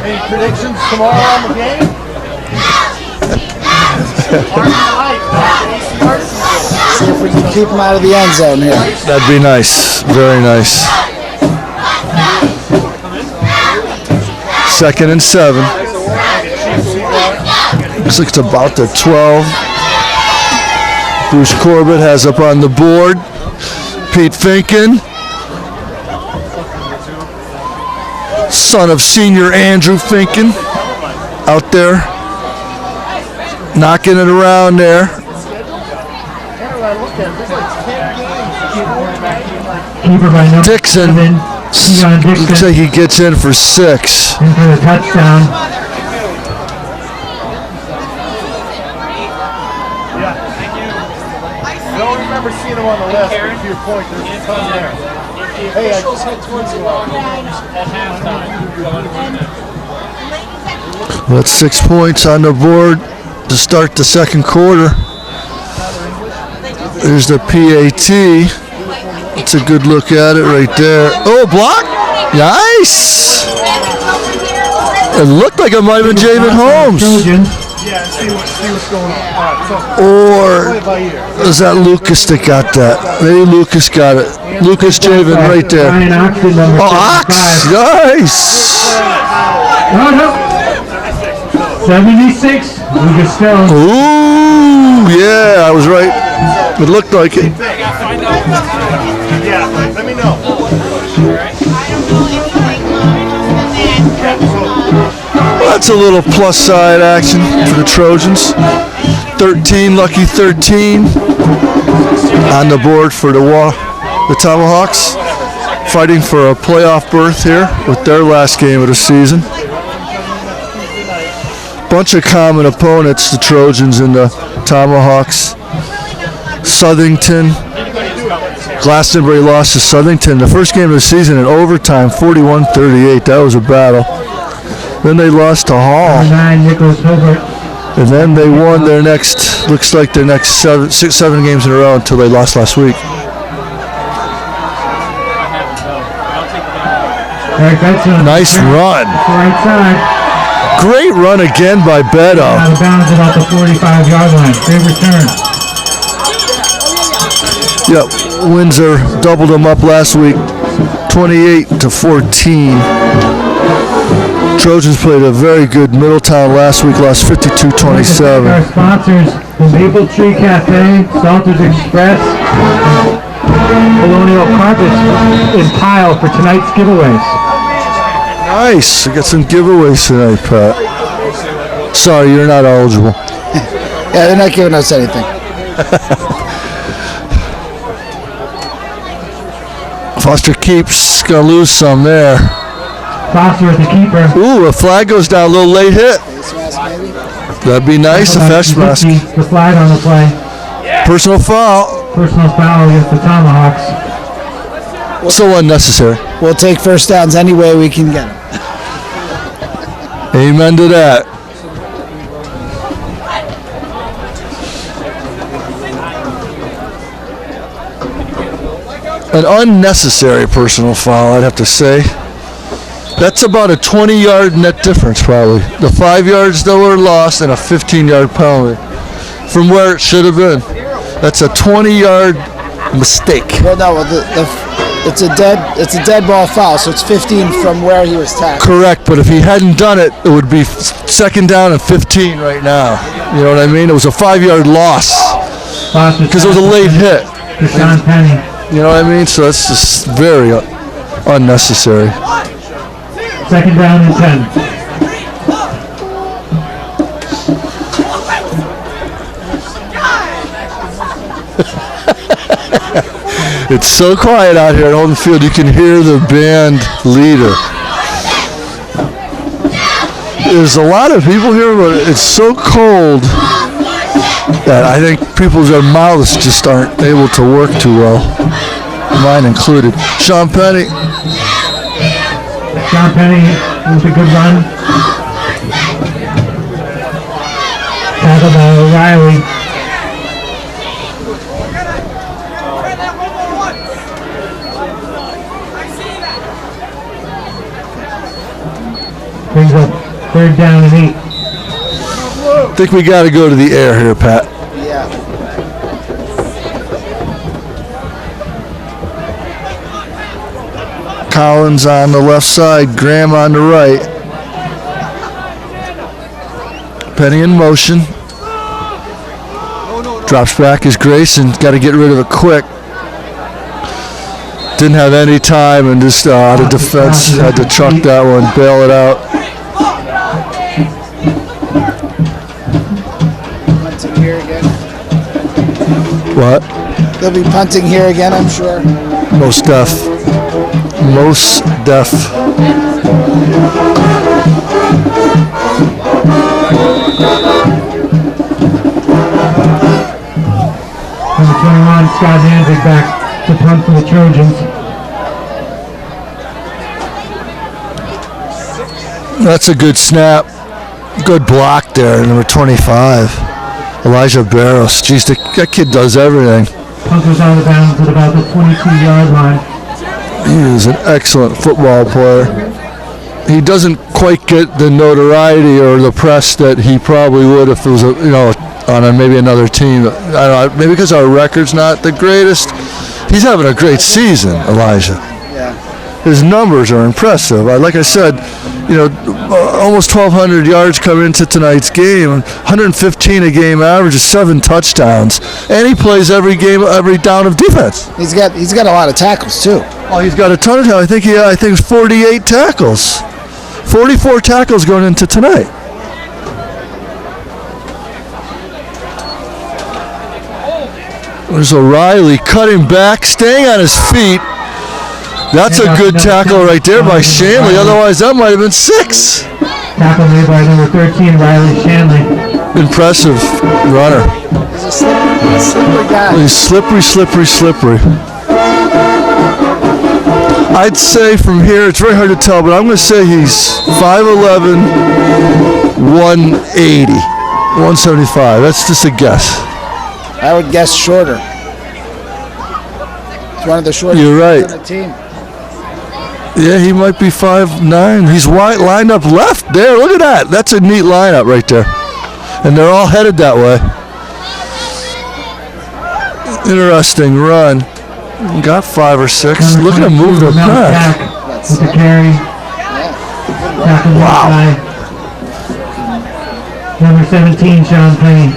Any predictions tomorrow on the game? See if we can keep him out of the end zone here. That'd be nice. Very nice. 2nd and 7. Looks like it's about the 12. Bruce Corbett has up on the board Pete Finken, son of senior Andrew Finken, out there knocking it around there. Keeper by number Dixon. 7, Keon Looks Dixon, like he gets in for 6. in for the touchdown. I don't remember seeing him on the list, but to your point, there's a ton there. Hey, I just head towards you at halftime. That's 6 points on the board to start the second quarter. There's the PAT. It's a good look at it right there. Oh, block! Nice! It looked like it might have been Javen Holmes. Trojans. Yeah, see what's going on. All right, so Or play it by ear. is that Lucas that got that? Maybe Lucas got it. Lucas Javen right there. Ryan Oxton, number Oh, Ox! 75. Nice! Oh, no. 76, Lucas Stone. Ooh, yeah, I was right. It looked like it. Yeah, let me know. That's a little plus side action for the Trojans. 13, lucky 13 on the board for the Tomahawks, fighting for a playoff berth here with their last game of the season. Bunch of common opponents, the Trojans and the Tomahawks. Southington. Glastonbury lost to Southington the first game of the season in overtime, 41-38. That was a battle. Then they lost to Hall. 9, Nicholas Hobart. And then they won their next, looks like their next 7 games in a row until they lost last week. Eric Benson. Nice run. Right side. Great run again by Beto. Out of bounds about the 45-yard line. Great return. Yep, Windsor doubled them up last week, 28-14. Trojans played a very good Middletown last week, lost 52-27. Our sponsors, the Maple Tree Cafe, Salters Express, Colonial Carpets, and Tile for tonight's giveaways. Nice, we got some giveaways tonight, Pat. Sorry, you're not eligible. Yeah, they're not giving us anything. Foster keeps gonna lose some there. Foster with the keeper. Ooh, a flag goes down, a little late hit. Face mask, maybe? That'd be nice, a face mask. The flag on the play. Personal foul. Personal foul against the Tomahawks. So unnecessary. We'll take first downs any way we can get them. Amen to that. An unnecessary personal foul, I'd have to say. That's about a 20-yard net difference, probably. The 5 yards that were lost and a 15-yard penalty from where it should have been. That's a 20-yard mistake. Well, no, it's a dead ball foul, so it's 15 from where he was tackled. Correct, but if he hadn't done it, it would be second down and 15 right now. You know what I mean? It was a 5-yard loss because it was a late hit. Deshaun Penny. You know what I mean? So that's just very unnecessary. Second down and 10. It's so quiet out here at Holden Field, you can hear the band leader. There's a lot of people here, but it's so cold that I think people's their mouths just aren't able to work too well. Mine included. Sean Penny. John Penny with a good run. Tackled by O'Reilly. Brings up 3rd down and 8. I think we got to go to the air here, Pat. Yeah. Collins on the left side, Graham on the right. Penny in motion. Drops back is Grayson. Got to get rid of it quick. Didn't have any time and just out of defense. Had to chuck that one, bail it out. Punting here again. What? They'll be punting here again, I'm sure. Most deaf. Most deaf. Number 21, Scott Danzig back to punt for the Trojans. That's a good snap. Good block there, number 25. Elijah Barros. Geez, that kid does everything. Punt goes out of bounds at about the 22-yard line. He is an excellent football player. He doesn't quite get the notoriety or the press that he probably would if it was, on maybe another team. I don't know, maybe because our record's not the greatest. He's having a great season, Elijah. Yeah. His numbers are impressive. Like I said, almost 1,200 yards coming into tonight's game, 115 a game average, 7 touchdowns, and he plays every game, every down of defense. He's got a lot of tackles too. Oh, he's got a ton of tackles. I think it's 48 tackles, 44 tackles going into tonight. There's O'Reilly cutting back, staying on his feet. That's a good tackle right there by Shanley. Otherwise, that might have been 6. Tackle made by number 13, Riley Shanley. Impressive runner. He's a slippery guy. He's slippery. I'd say from here, it's very hard to tell, but I'm going to say he's 5'11", 180, 175. That's just a guess. I would guess shorter. He's one of the shortest You're right. on the team. Yeah, he might be 5'9". He's lined up left there. Look at that. That's a neat lineup right there. And they're all headed that way. Interesting run. Got 5 or 6. Look at him move the back. With the carry. Wow. Number 17, Sean Penny.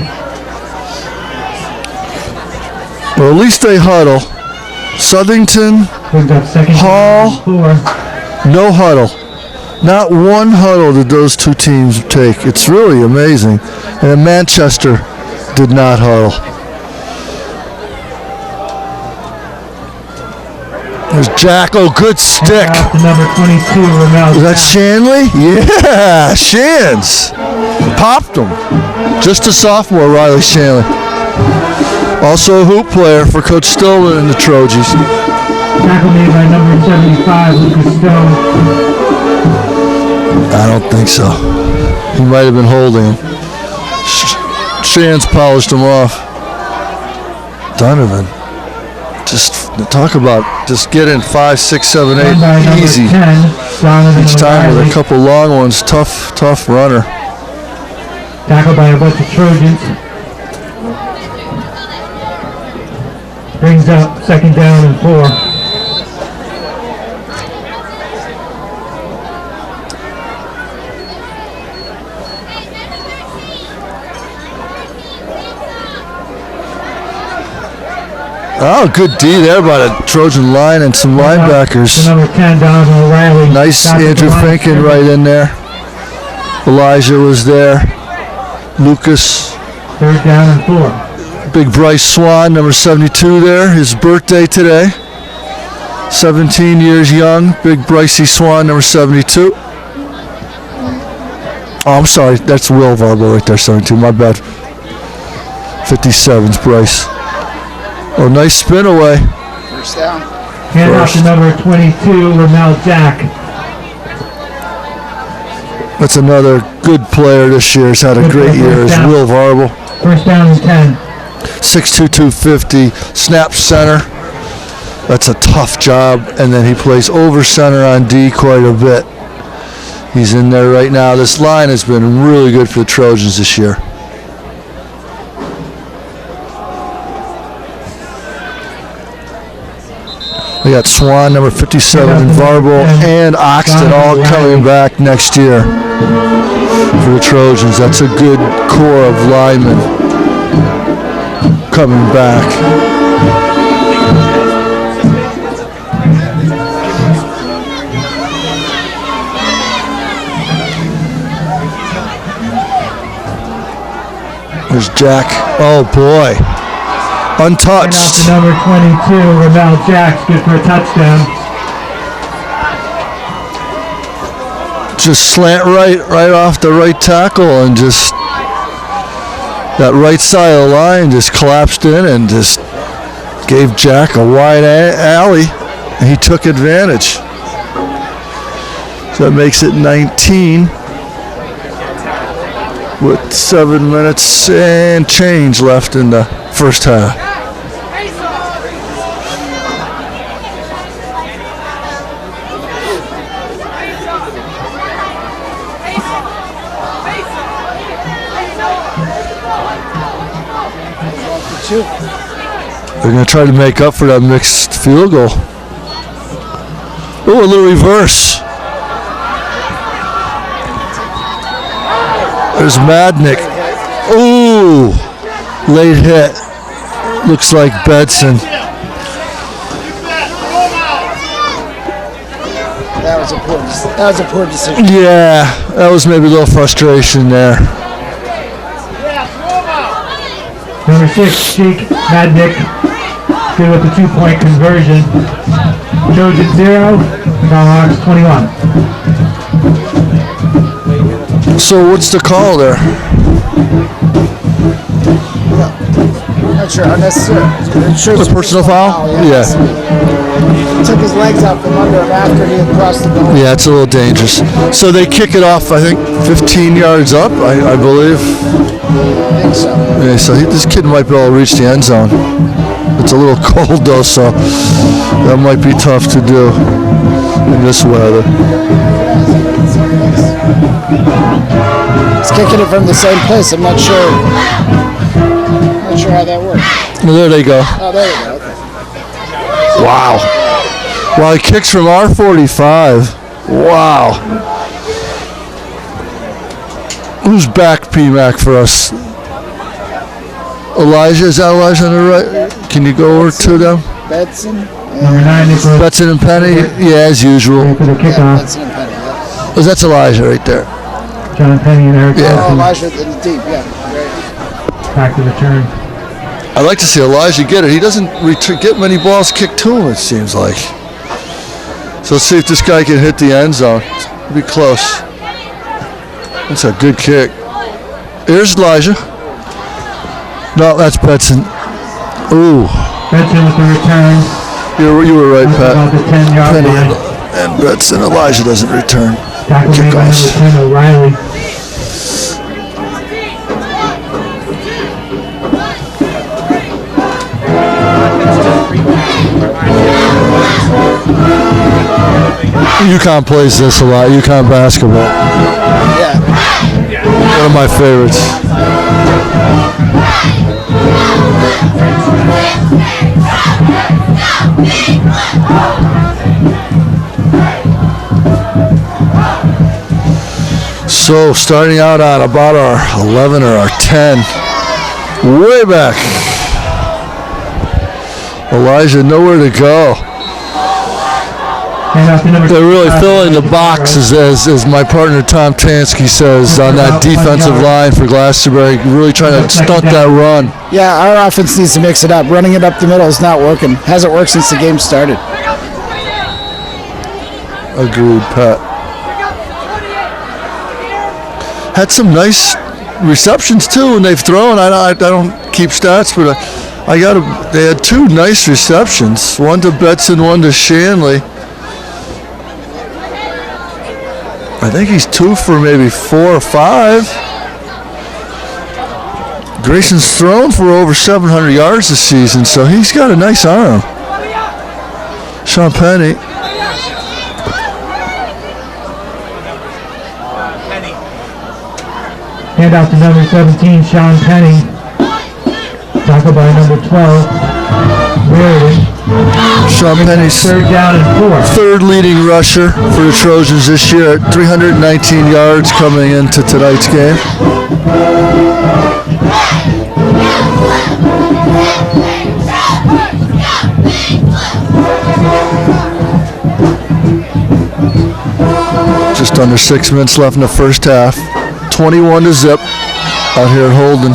Well, at least they huddle. Southington, Hall, no huddle. Not one huddle did those two teams take. It's really amazing. And then Manchester did not huddle. There's Jack. Oh, good stick. Number 22, Ramel. Is that Shanley? Yeah, Shans. Popped him. Just a sophomore, Riley Shanley. Also a hoop player for Coach Stillman and the Trojans. Tackle made by number 75, Lucas Stone. I don't think so. He might have been holding him. Shans polished him off. Donovan. Just talk about just get in 5, 6, 7, 8 easy. 10, Each time with a couple long ones. Tough runner. Tackled by a bunch of Trojans. Brings up 2nd down and 4. Oh, good D there by the Trojan line and some linebackers. Number 10, Donovan O'Reilly. Nice Andrew Finken right in there. Elijah was there. Lucas. 3rd down and 4. Big Bryce Swan, number 72 there. His birthday today. 17 years young. Big Brycey Swan, number 72. Oh, I'm sorry. That's Will Varbo right there, 72. My bad. 57's Bryce. Oh, nice spin away. First down. Hand off to number 22, Ramel Jack. That's another good player this year. He's had a great year. Is Will Varble. First down and 10. 6'2", 250. Snap center. That's a tough job. And then he plays over center on D quite a bit. He's in there right now. This line has been really good for the Trojans this year. We got Swan, number 57, and Varble, and Oxton all coming back next year for the Trojans. That's a good core of linemen coming back. There's Jack. Oh, boy. Untouched. Number 22, Ramel Jacks, good for a touchdown. Just slant right off the right tackle, and just that right side of the line just collapsed in and just gave Jack a wide alley, and he took advantage. So that makes it 19 with 7 minutes and change left in the first half. They're going to try to make up for that mixed field goal. Oh, a little reverse. There's Madnick. Ooh, late hit. Looks like Bedson. That was a poor decision. Yeah, that was maybe a little frustration there. Number 6, Cheek Madnick, good with the 2-point conversion. Trojan 0, Hawks 21. So what's the call there? Not sure, unnecessary. A personal foul? Yeah. Took his legs out from under him after he had crossed the goal. Yeah, it's a little dangerous. So they kick it off, I think, 15 yards up, I believe. I think so. Yeah, so this kid might be able to reach the end zone. It's a little cold though, so that might be tough to do in this weather. He's kicking it from the same place. I'm not sure. Not sure how that works. Well, there they go. Oh, there you go. Okay. Wow. Well, he kicks from R45. Wow. Who's back, PMAC, for us? Elijah, is that Elijah on the right? Can you go over to them? Bedson. Number 9, Nicholas. Betson and Penny? Yeah, as usual. For the kickoff. Bedson and Penny, yeah. Oh, that's Elijah right there. John Penny and Eric Oh, Wilson. Elijah in the deep, yeah. Back to return. I'd like to see Elijah get it. He doesn't get many balls kicked to him, it seems like. So let's see if this guy can hit the end zone. It'll be close. That's a good kick. Here's Elijah. No, that's Betson. Ooh. Benson with the return. You were right, Pat. About the 10-yard Penny line. and Betson. Elijah doesn't return. Tackle made by number 10, O'Reilly. UConn plays this a lot. UConn basketball. Yeah. One of my favorites. So starting out on about our 11 or our 10. Way back. Elijah nowhere to go. They're really filling the boxes, as my partner Tom Tansky says, on that defensive line for Glastonbury, really trying to stunt that run. Yeah, our offense needs to mix it up. Running it up the middle is not working. Hasn't worked since the game started. Agreed, Pat. Had some nice receptions too when they've thrown. I don't keep stats, but they had two nice receptions. One to Betson, one to Shanley. I think he's 2 for maybe 4 or 5. Grayson's thrown for over 700 yards this season, so he's got a nice arm. Sean Penny. Hand out to number 17, Sean Penny. Tackled by number 12, Raritan. Sean Penny's Third down and 4. third leading rusher for the Trojans this year at 319 yards coming into tonight's game. Just under 6 minutes left in the first half. 21 to zip out here at Holden.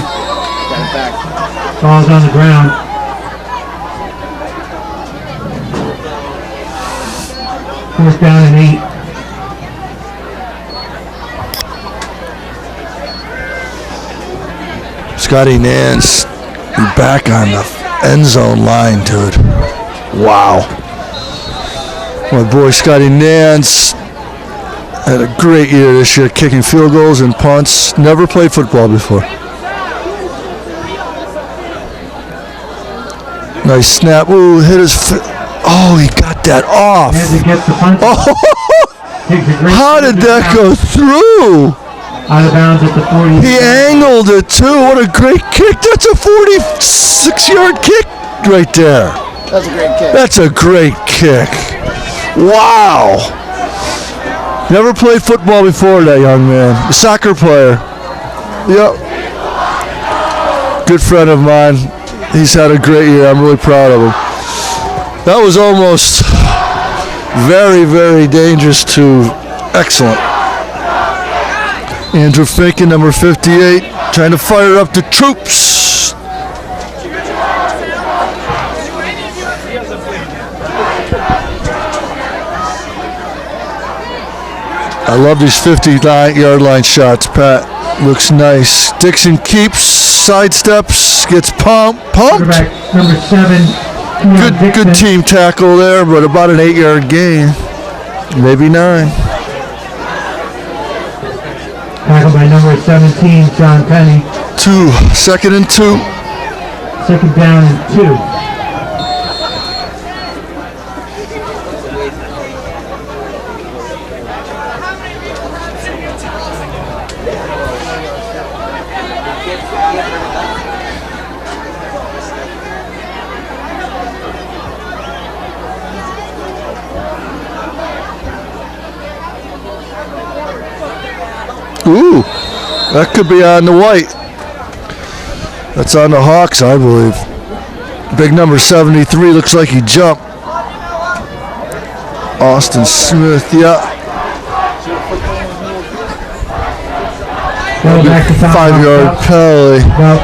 Ball's on the ground. Fourth down and 8. Scotty Nance back on the end zone line, dude. Wow. My boy Scotty Nance had a great year this year, kicking field goals and punts. Never played football before. Nice snap. Ooh, hit his oh, he got that off. As he gets the punt. How did that go through? Out of bounds at the 40. He angled it too. What a great kick. That's a 46-yard kick right there. That's a great kick. That's a great kick. Wow. Never played football before, that young man. A soccer player. Yep. Good friend of mine. He's had a great year. I'm really proud of him. That was almost very, very dangerous to excellent. Andrew Finken, number 58, trying to fire up the troops. I love these 50-yard line shots, Pat. Looks nice. Dixon keeps, sidesteps, gets pumped. Quarterback number 7. Good team tackle there, but about an 8-yard gain. Maybe 9. Tackled by number 17, Sean Penny. 2. Second and 2. Second down and 2. Ooh, that could be on the white. That's on the Hawks, I believe. Big number 73 looks like he jumped. Austin Smith, yeah. 5-yard penalty. About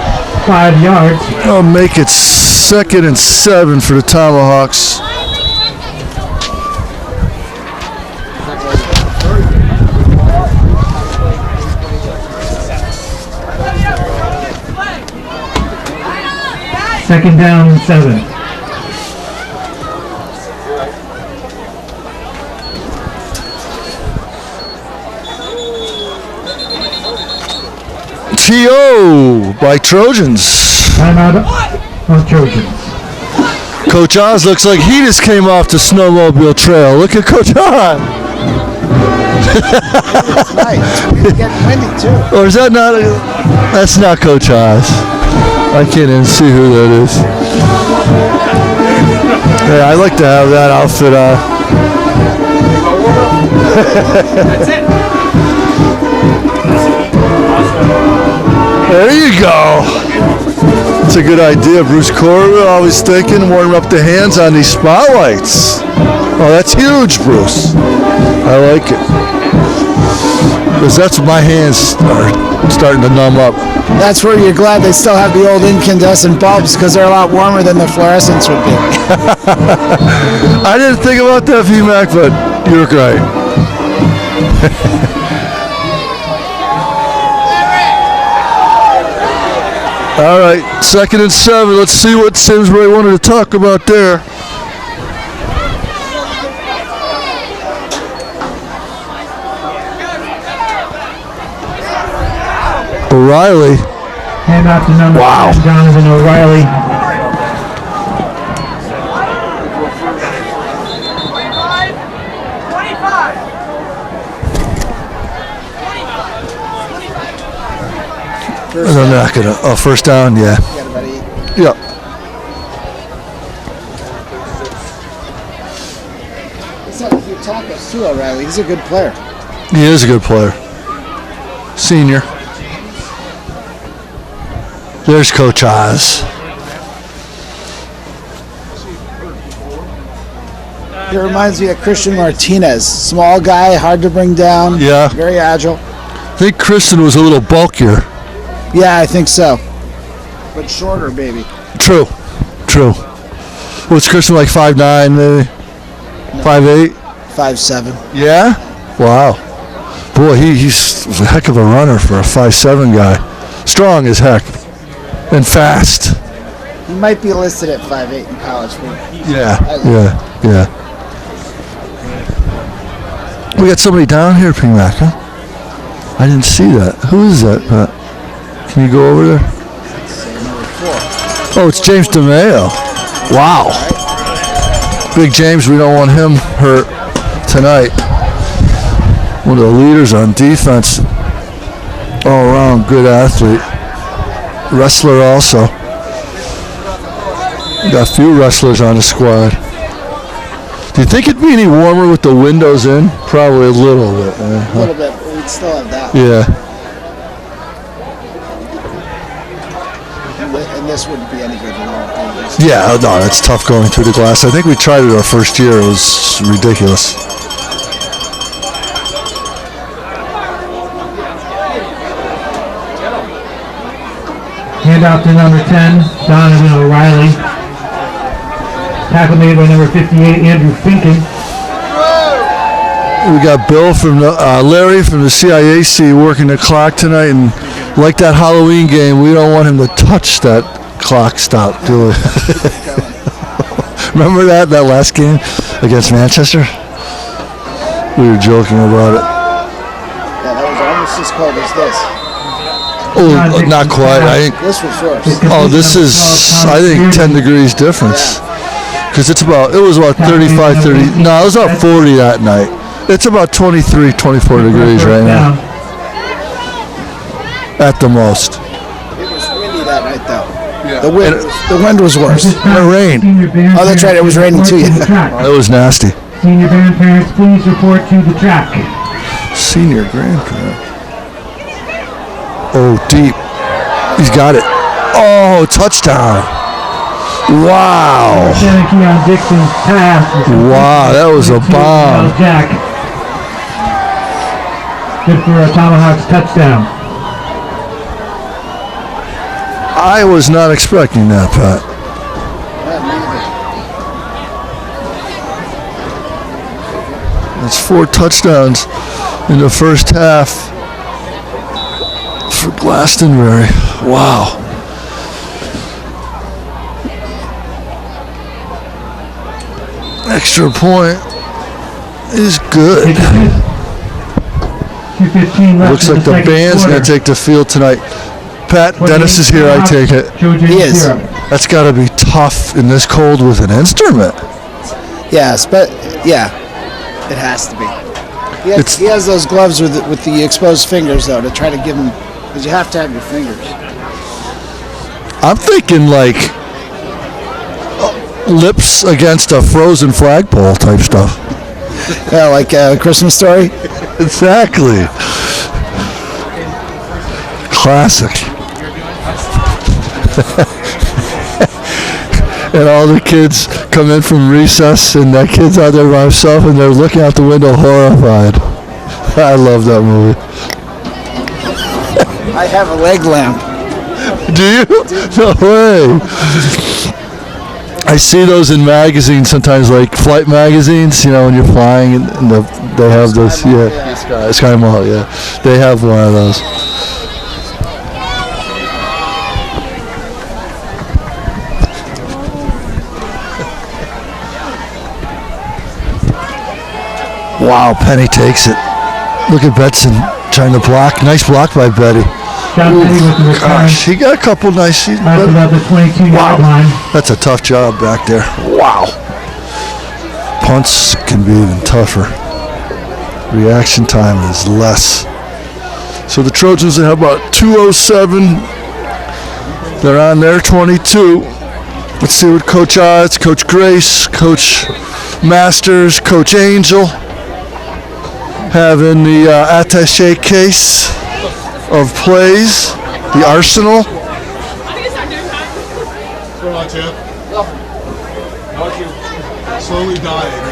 5 yards. I'll make it 2nd and 7 for the Tomahawks. Second down and 7. TO by Trojans. Timeout on Trojans. Coach Oz looks like he just came off the snowmobile trail. Look at Coach Oz. It's nice. It's getting windy too. Or is that not? That's not Coach Oz. I can't even see who that is. Hey, I like to have that outfit on. That's it. There you go. It's a good idea. Bruce Corbett always thinking, warming up the hands on these spotlights. Oh, that's huge, Bruce. I like it. Because that's my hands are starting to numb up. That's where you're glad they still have the old incandescent bulbs because they're a lot warmer than the fluorescents would be. I didn't think about that, VMAC, but you're right. All right, 2nd and 7. Let's see what Simsbury wanted to talk about there. O'Reilly. Hand off to number 10, Jonathan O'Reilly. I'm not gonna. Oh, first down, yeah. Yep. It's not a few tacos too, O'Reilly. He's a good player. He is a good player. Senior. There's Coach Oz. He reminds me of Christian Martinez. Small guy, hard to bring down. Yeah. Very agile. I think Kristen was a little bulkier. Yeah, I think so. But shorter, baby. True. What's Kristen like, 5'9", maybe? 5'8"? 5'7". Yeah? Wow. Boy, he's a heck of a runner for a 5'7" guy. Strong as heck. And fast. He might be listed at 5'8" in college. Yeah. We got somebody down here, P-Mac, huh? I didn't see that. Who is that, Pat? Can you go over there? Oh, it's James DeMeo. Wow. Big James, we don't want him hurt tonight. One of the leaders on defense. All around good athlete. Wrestler also. Got a few wrestlers on the squad. Do you think it'd be any warmer with the windows in? Probably a little bit. A little bit, but we'd still have that. Yeah. And this wouldn't be any good at all. Yeah, no, it's tough going through the glass. I think we tried it our first year. It was ridiculous. Hand off to number 10, Donovan O'Reilly. Tackle made by number 58, Andrew Finken. We got Bill from Larry from the CIAC working the clock tonight, and like that Halloween game, we don't want him to touch that clock stop, do we? Remember that last game against Manchester? We were joking about it. Yeah, that was almost as cold as this. Oh, not quite. This was worse. Oh, this is, I think, 10 degrees difference. Because it was about 35, 30. No, it was about 40 that night. It's about 23, 24 degrees right now. At the most. It was windy that night, though. Yeah. The wind was worse. And it rained. Oh, that's right. It was raining too. It was nasty. Senior grandparents, please report to the track. Senior grandparent. Oh, deep. He's got it. Oh, touchdown. Wow. On Dixon's pass. Wow, that was a bomb. Jack. Good for a Tomahawks touchdown. I was not expecting that, Pat. That's 4 touchdowns in the first half for Glastonbury. Wow. Extra point is good. 2:15 left. Looks like the band's going to take the field tonight. Pat, Dennis is here, I take it. He is. That's got to be tough in this cold with an instrument. Yeah, it has to be. He has those gloves with the exposed fingers, though, to try to give him, because you have to have your fingers. I'm thinking like lips against a frozen flagpole type stuff. Yeah, like a Christmas Story? Exactly. Classic. And all the kids come in from recess, and that kid's out there by himself, and they're looking out the window horrified. I love that movie. I have a leg lamp. Do you? No way. I see those in magazines sometimes, like flight magazines, when you're flying, and they have those, Sky Mall, yeah. They have one of those. Wow, Penny takes it. Look at Betson trying to block. Nice block by Betty. John Penny with the return. Gosh, he got a couple nice. That's about the 22-yard line. That's a tough job back there. Wow. Punts can be even tougher. Reaction time is less. So the Trojans have about 2:07. They're on their 22. Let's see what Coach Odds, Coach Grace, Coach Masters, Coach Angel have in the attaché case of plays, the arsenal. What's going on, champ? Slowly dying.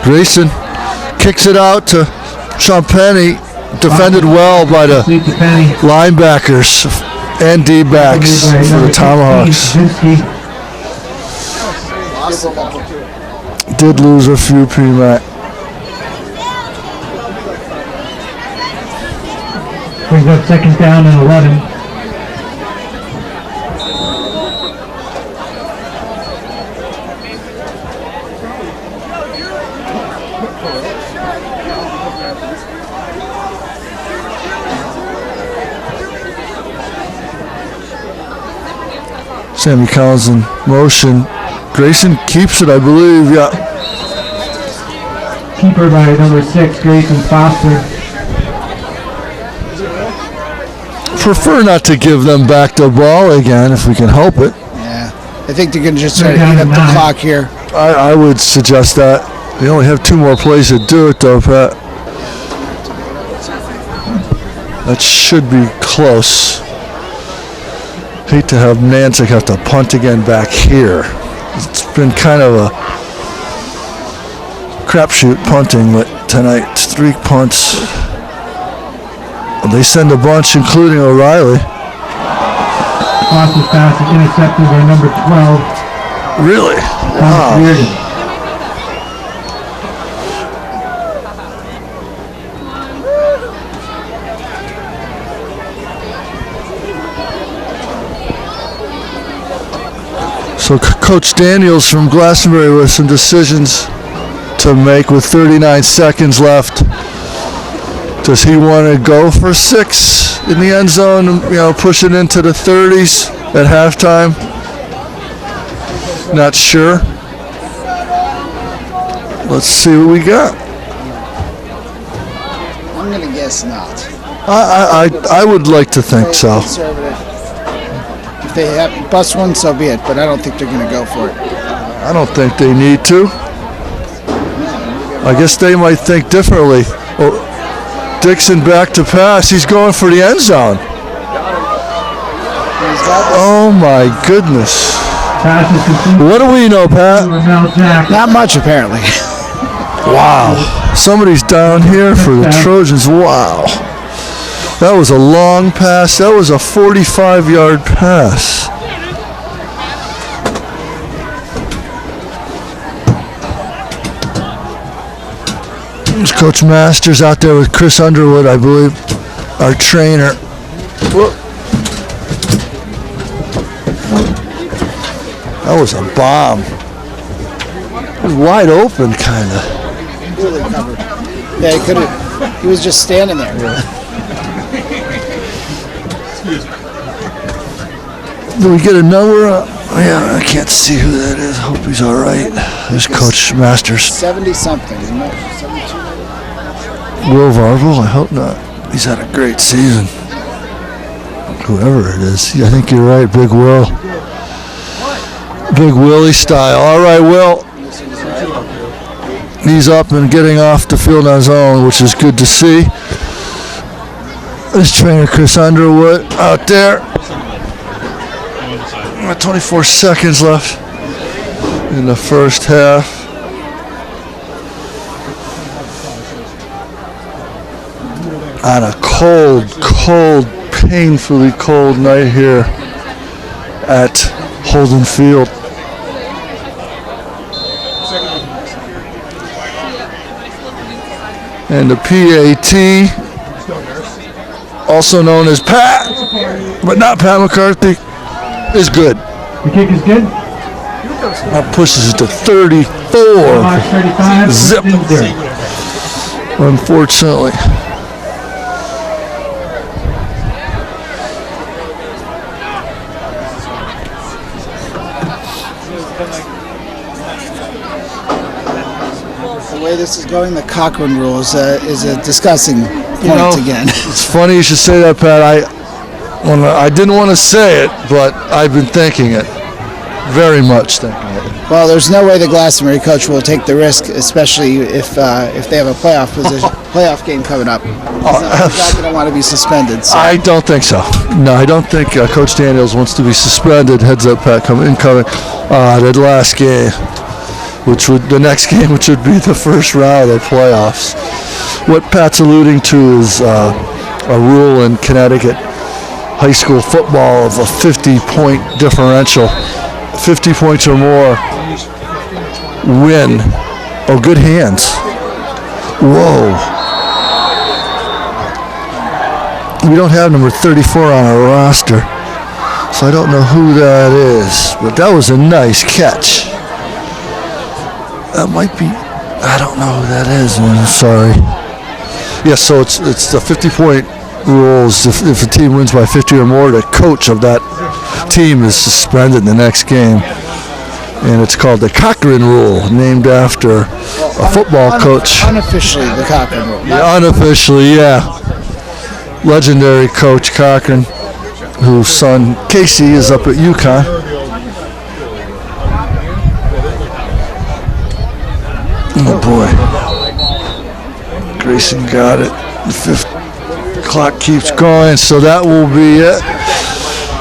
Grayson kicks it out to Sean Penny, defended well by the linebackers and D-backs for the Tomahawks. Did lose a few pre-match. Brings up second down and 11. Sammy Collins in motion. Grayson keeps it, I believe, yeah. Keeper by number 6, Grayson Foster. Prefer not to give them back the ball again if we can help it. Yeah. I think they're going to just try to eat up the clock here. I would suggest that. They only have 2 more plays to do it, though, Pat. That should be close. Hate to have Nancy have to punt again back here. It's been kind of a crapshoot punting tonight. 3 punts. They send a bunch, including O'Reilly. Foster's pass is intercepted by number 12. Really? Wow. So Coach Daniels from Glastonbury with some decisions to make with 39 seconds left. Does he want to go for 6 in the end zone, push it into the 30s at halftime? Not sure. Let's see what we got. I'm going to guess not. I would like to think so. Conservative. If they have bust one, so be it, but I don't think they're going to go for it. I don't think they need to. I guess they might think differently. Oh, Dixon back to pass. He's going for the end zone. Oh my goodness. What do we know, Pat? Not much, apparently. Wow. Somebody's down here for the Trojans. Wow. That was a long pass. That was a 45-yard pass. There's Coach Masters out there with Chris Underwood, I believe, our trainer. Whoa. That was a bomb. It was wide open, kind of. Really covered. Yeah, he could have. He was just standing there. Yeah. Do we get a number? Yeah, I can't see who that is. Hope he's all right. There's Coach Masters. 70-something, isn't it? 72. Will Varvel? I hope not. He's had a great season. Whoever it is. I think you're right, Big Will. Big Willie style. All right, Will. He's up and getting off the field on his own, which is good to see. There's trainer Chris Underwood out there. 24 seconds left in the first half. On a cold, painfully cold night here at Holden Field. And the PAT, also known as Pat, but not Pat McCarthy, is good. The kick is good. That pushes it to 34. Zip. Unfortunately. way this is going, the Cochran rule is a discussing point again. It's funny you should say that, Pat. I didn't want to say it, but I've been thinking it. Very much thinking it. Well, there's no way the Glastonbury coach will take the risk, especially if they have a playoff game coming up. He's not going to want to be suspended. So. I don't think so. No, I don't think Coach Daniels wants to be suspended. Heads up, Pat, incoming. That last game, the next game, which would be the first round of playoffs. What Pat's alluding to is a rule in Connecticut high school football of a 50-point differential. 50 points or more win. Oh, good hands. Whoa. We don't have number 34 on our roster, so I don't know who that is, but that was a nice catch. That might be, I don't know who that is, man. Sorry. Yes, so it's the 50-point rules. If a team wins by 50 or more, the coach of that team is suspended in the next game, and it's called the Cochran rule, named after a football coach. Unofficially, the Cochran rule. Yeah, unofficially, yeah. Legendary Coach Cochran, whose son Casey is up at UConn. Oh boy, Grayson got it. The clock keeps going, so that will be it.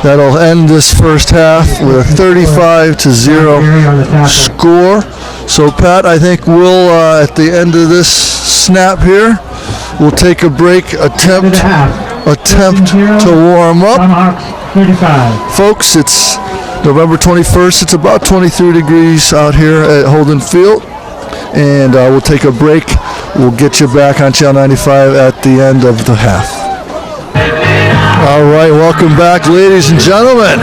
That'll end this first half with a 35-0 score. So, Pat, I think we'll, at the end of this snap here, we'll take a break, attempt to warm up. 35. Folks, it's November 21st. It's about 23 degrees out here at Holden Field. And we'll take a break. We'll get you back on Channel 95 at the end of the half. All right, welcome back, ladies and gentlemen,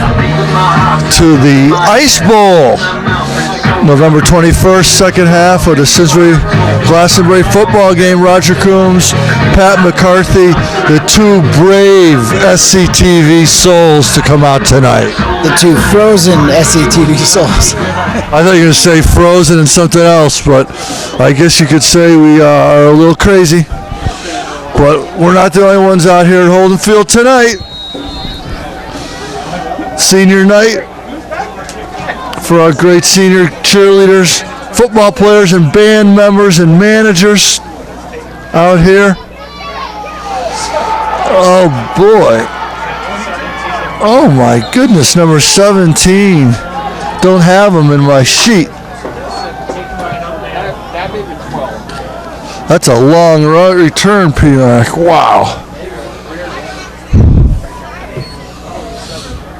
to the Ice Bowl. November 21st, second half of the Simsbury Glastonbury football game. Roger Coombs, Pat McCarthy, the two brave SCTV souls to come out tonight. The two frozen SCTV souls. I thought you were going to say frozen and something else, but I guess you could say we are a little crazy. But we're not the only ones out here at Holden Field tonight. Senior night for our great senior cheerleaders, football players, and band members and managers out here. Oh boy. Oh my goodness, number 17. Don't have them in my sheet. That's a long return, P-Mac. Wow.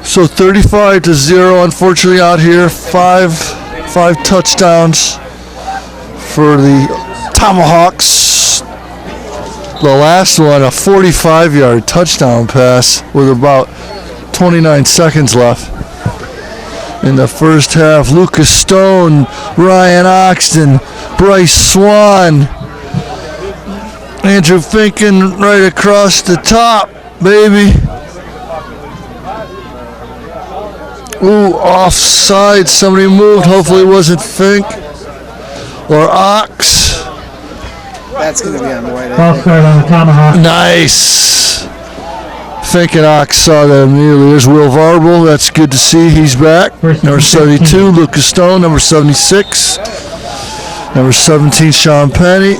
So 35-0, unfortunately, out here. Five touchdowns for the Tomahawks. The last one, a 45-yard touchdown pass with about 29 seconds left in the first half. Lucas Stone, Ryan Oxton, Bryce Swan, Andrew Finken right across the top, baby. Ooh, offside. Somebody moved. Hopefully it wasn't Fink or Ox. That's going to be on the way. False start on the Tomahawk. Nice. Fink and Ox saw that immediately. There's Will Varble. That's good to see. He's back. Number 72, Lucas Stone. Number 76. Number 17, Sean Penny.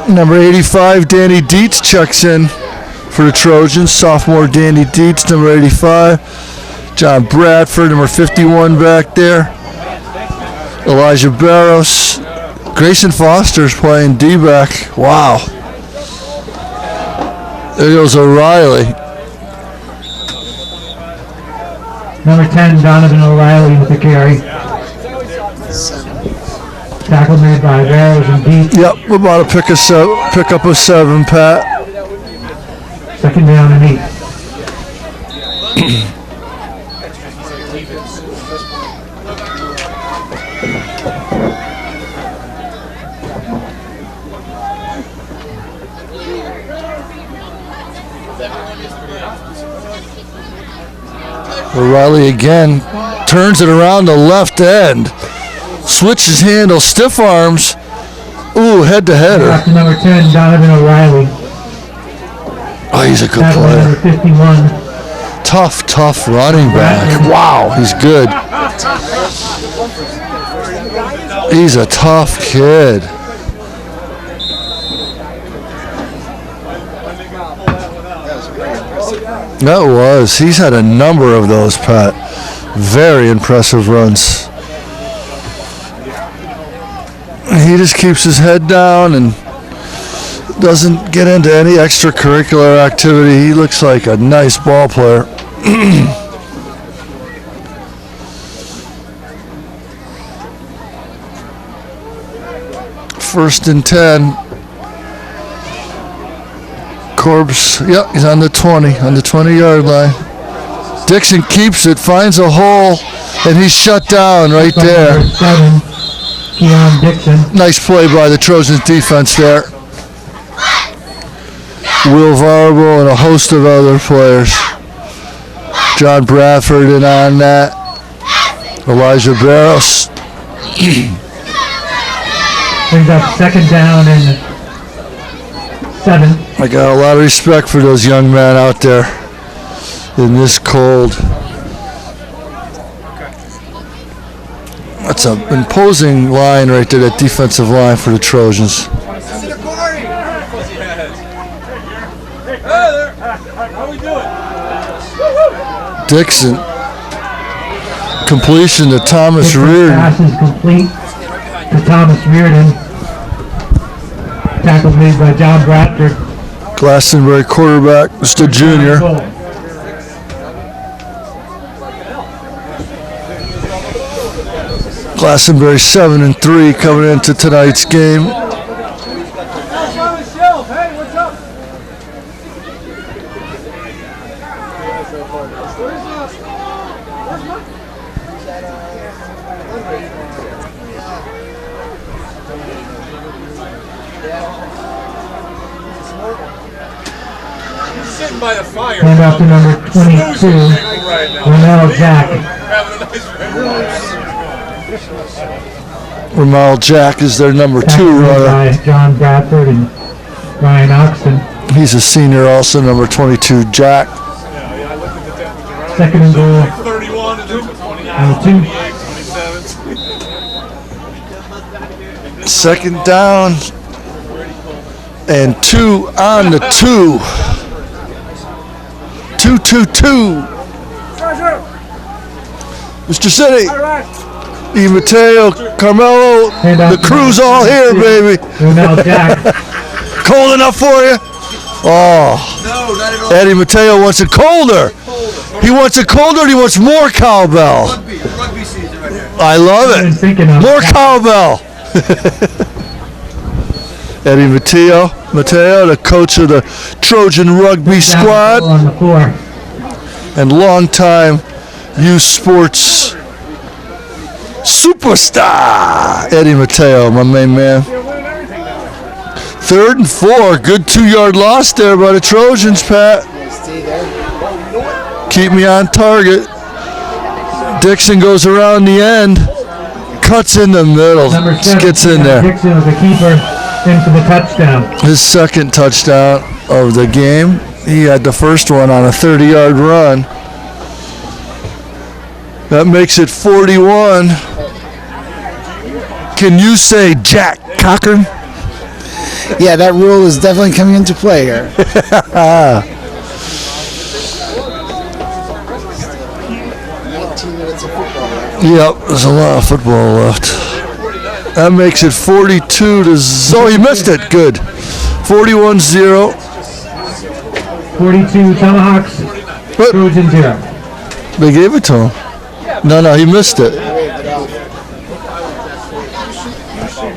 Number 85, Danny Dietz checks in for the Trojans. Sophomore Danny Dietz, number 85. John Bradford, number 51 back there. Elijah Barros. Grayson Foster's playing D-back. Wow. There goes O'Reilly. Number 10, Donovan O'Reilly with the carry. Tackle made by Barrows and Dietz. Yep, we're about to pick up a 7, Pat. Second down and 8. O'Reilly again turns it around the left end. Switches handle, stiff arms. Ooh, head-to-header. After number 10, Donovan O'Reilly. Oh, he's a good Tackle number player. 51. Tough running back. Wow, he's good. He's a tough kid. That was. He's had a number of those, Pat. Very impressive runs. He just keeps his head down and doesn't get into any extracurricular activity. He looks like a nice ball player. First and 10. Corbs, yep, he's on the 20-yard line. Dixon keeps it, finds a hole, and he's shut down right there. Number 7, Keon Dixon. Nice play by the Trojans defense there. Will Varble and a host of other players. John Bradford in on that. Elijah Barros. Brings up second down and 7. I got a lot of respect for those young men out there in this cold. That's an imposing line right there, that defensive line for the Trojans. Dixon. Completion to Thomas Reardon. Pass is complete to Thomas Reardon. Tackle made by John Bradford. Glastonbury quarterback, just a junior. Glastonbury 7-3 coming into tonight's game. By the fire. And after number 22, Ronell Jack. Ramal Jack is their number 2 Tackled runner. by John Bradford and Ryan Oxton. He's a senior also, number 22, Jack. Second and goal. 31 and Number 2. Second down and 2 on the 2. 2-2-2. Mr. City. E. Mateo, Carmelo, the crew's all here, baby. Ronell Jack. Cold enough for you? Oh. No, not at all. Eddie Mateo wants it colder. He wants it colder and he wants more cowbell. Rugby season right here. I love Been it. thinking of More that. cowbell. Eddie Mateo, the coach of the Trojan rugby squad On the floor. and longtime youth sports superstar. Eddie Mateo, my main man. 3rd and 4, good 2-yard loss there by the Trojans, Pat. Keep me on target. Dixon goes around the end, cuts in the middle, Number 7, gets in there. Dixon was the keeper in for the touchdown. His second touchdown of the game. He had the first one on a 30-yard run. That makes it 41. Can you say Jack Cochran? Yeah, that rule is definitely coming into play here. 19 minutes of football left. Yep, there's a lot of football left. That makes it 42 to oh, he missed it. Good. 41-0. 42 Tomahawks. But Trojan 0. they gave it to him. No, he missed it.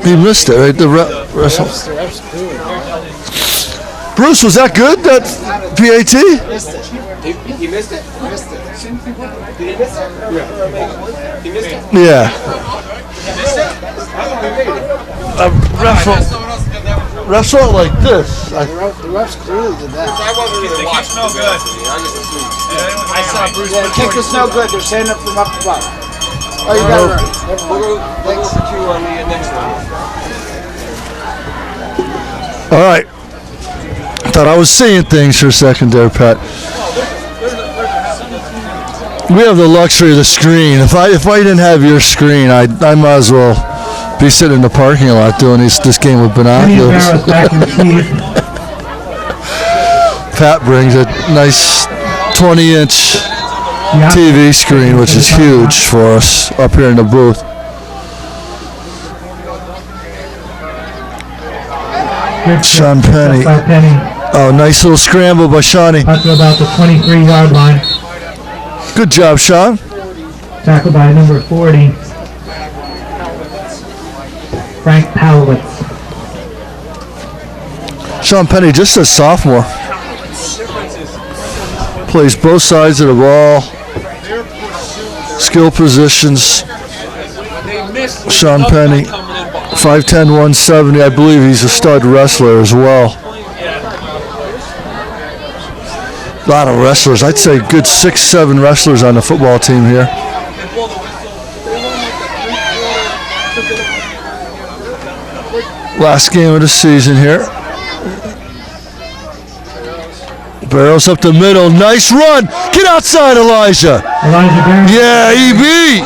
He missed it, right? The wrestle. Bruce, was that good? That PAT? He missed it? Did he miss it? He missed it? Yeah. Ref saw it like this. The refs clearly did that. I wasn't even watching. no good. I just assumed. I saw Bruce. Yeah, the kick was no good. They're saying it from up above. Oh, you got it. We'll go for two on the next one. All right. Thought I was seeing things for a second there, Pat. We have the luxury of the screen. If I didn't have your screen, I might as well be sitting in the parking lot doing this game with binoculars. Pat brings a nice 20-inch TV screen, which is huge for us up here in the booth. Sean Penny. Oh, nice little scramble by Shawnee. Up to about the 23-yard line. Good job, Sean. Tackled by number 40, Frank Powlitz. Sean Penny, just a sophomore. Plays both sides of the ball. Skill positions. Sean Penny, 5'10", 170. I believe he's a stud wrestler as well. A lot of wrestlers. I'd say good 6-7 wrestlers on the football team here. Last game of the season here. Barrels up the middle. Nice run. Get outside, Elijah. Yeah, EB.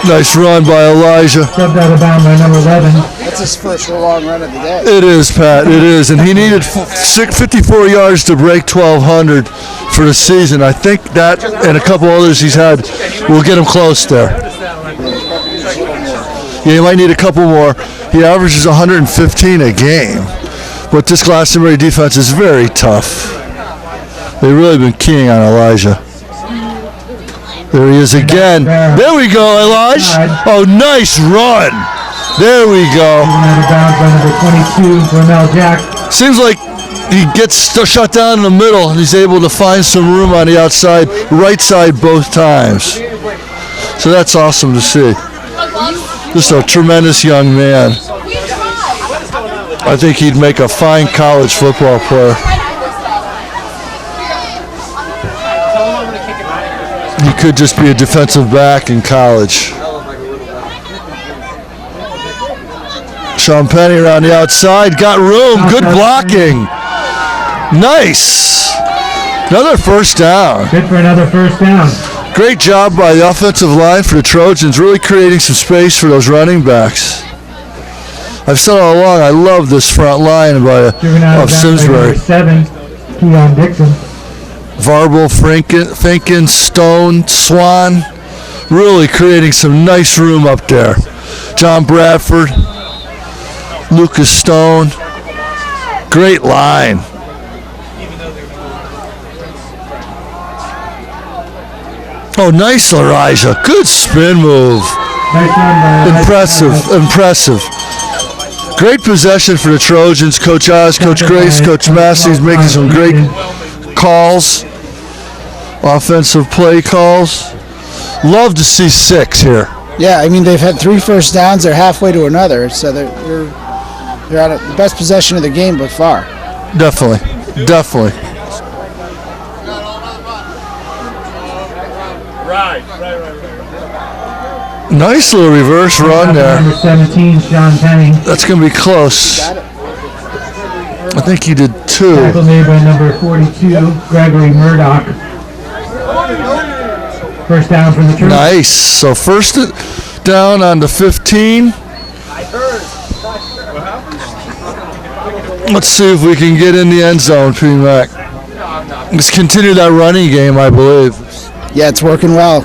Nice run by Elijah. Shoved out of bounds by number 11. That's his first long run of the day. It is, Pat. It is. And he needed 54 yards to break 1,200 for the season. I think that and a couple others he's had will get him close there. Yeah, he might need a couple more. He averages 115 a game. But this Glastonbury defense is very tough. They've really been keying on Elijah. There he is again. There we go, Elijah. Oh, nice run. There we go. Out of bounds by number 22, Ronell Jack. Seems like he gets shut down in the middle and he's able to find some room on the outside, right side both times. So that's awesome to see. Just a tremendous young man. I think he'd make a fine college football player. He could just be a defensive back in college. Sean Penny around the outside, got room, good blocking. Nice. Another first down. Good for another first down. Great job by the offensive line for the Trojans, really creating some space for those running backs. I've said all along, I love this front line of Simsbury. 7, Keon Dixon. Varble, Finken, Stone, Swan, really creating some nice room up there. John Bradford, Lucas Stone, great line. Oh, nice, Elijah. Good spin move. Impressive. Great possession for the Trojans. Coach Oz, Coach Grace, Coach Massey's making some great calls. Offensive play calls. Love to see 6 here. Yeah, I mean, they've had 3 first downs. They're halfway to another, so they're at the best possession of the game by far. Definitely. Nice little reverse run there. Number 17, Sean Penny. That's going to be close. I think he did 2. Tackle made by number 42, Gregory Murdoch. First down from the Trojans. Nice. So first down on the 15. Let's see if we can get in the end zone, P-Mac. Let's continue that running game, I believe. Yeah, it's working well.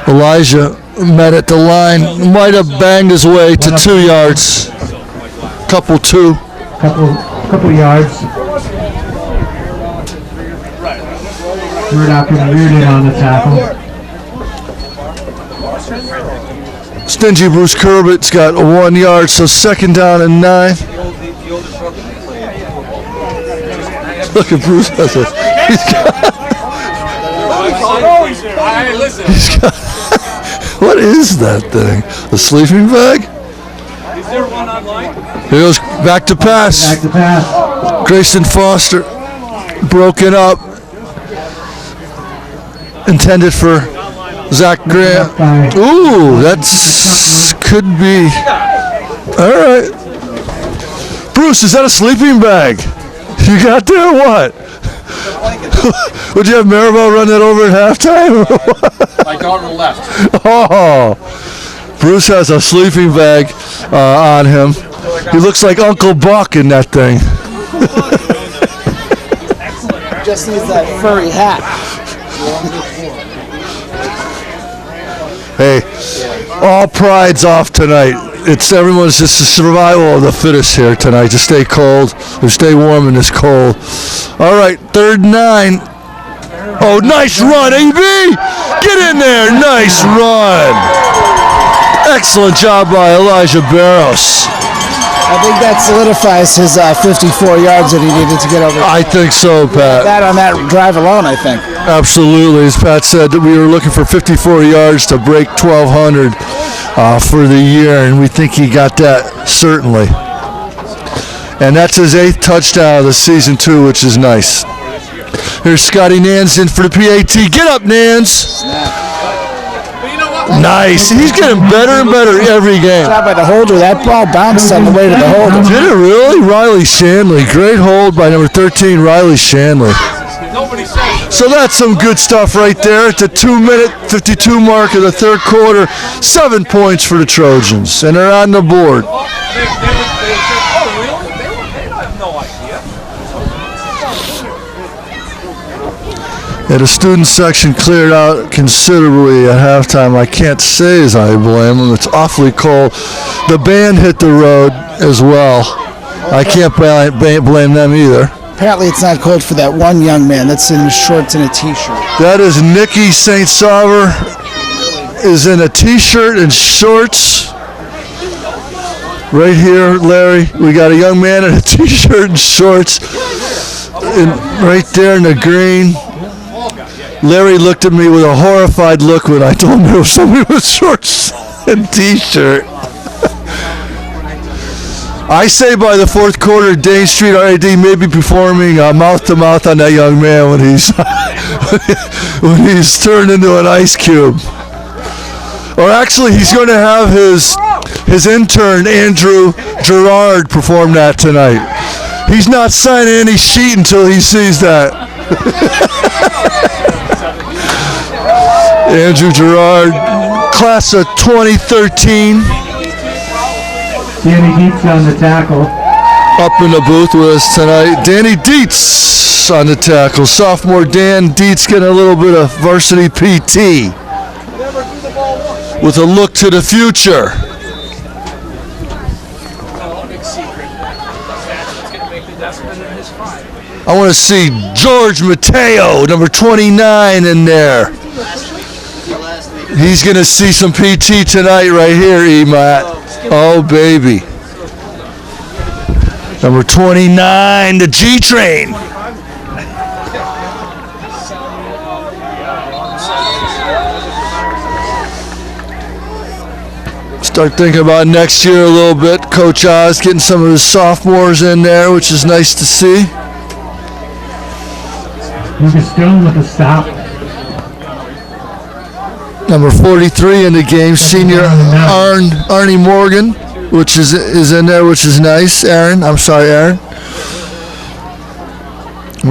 Elijah met at the line, might have banged his way to 2 yards. Couple yards. Murdoch reared it on the tackle. Stingy Bruce Curbett's got 1 yard, so second down and 9. Look at Bruce. What is that thing? A sleeping bag? Is there one online? Here goes back to pass. Grayson Foster. broken up. Intended for Zach Grant. Ooh, that's could be. All right. Bruce, is that a sleeping bag you got there or what? Would you have Maribel run that over at halftime? My daughter left. Oh, Bruce has a sleeping bag on him. He looks like Uncle Buck in that thing. Just needs that furry hat. Hey, all pride's off tonight. It's everyone's just a survival of the fittest here tonight. To stay cold or stay warm in this cold. All right, 3rd and 9. Oh, nice run, AB! Get in there, nice run. Excellent job by Elijah Barros. I think that solidifies his 54 yards that he needed to get over. I think so, Pat. That on that drive alone, I think. Absolutely. As Pat said, that we were looking for 54 yards to break 1,200 for the year, and we think he got that, certainly. And that's his 8th touchdown of the season, too, which is nice. Here's Scotty Nance in for the PAT. Get up, Nance. Nice. He's getting better and better every game. Job by the holder. That ball bounced on the way to the holder. Did it really? Riley Shanley. Great hold by number 13, Riley Shanley. So that's some good stuff right there at the 2-minute 52 mark of the 3rd quarter. 7 points for the Trojans, and they're on the board. Yeah, the student section cleared out considerably at halftime. I can't say as I blame them. It's awfully cold. The band hit the road as well. I can't blame them either. Apparently it's not cold for that one young man that's in shorts and a t-shirt. That is Nicky St. Sauver, is in a t-shirt and shorts. Right here, Larry, we got a young man in a t-shirt and shorts. And right there in the green. Larry looked at me with a horrified look when I told him there was somebody with shorts and t-shirt. I say by the 4th quarter, Dane Street RAD may be performing mouth-to-mouth on that young man when he's turned into an ice cube. Or actually, he's going to have his intern, Andrew Gerard, perform that tonight. He's not signing any sheet until he sees that. Andrew Gerard, class of 2013. Danny Dietz on the tackle. Up in the booth with us tonight. Danny Dietz on the tackle. Sophomore Dan Dietz getting a little bit of varsity PT with a look to the future. I want to see George Mateo, number 29 in there. He's going to see some PT tonight right here, E-Matt. Oh, baby. Number 29, the G-Train. Start thinking about next year a little bit. Coach Oz getting some of his sophomores in there, which is nice to see. Lucas Stone with a stop. Number 43 in the game, senior Arnie Morgan, which is in there, which is nice. Aaron. Number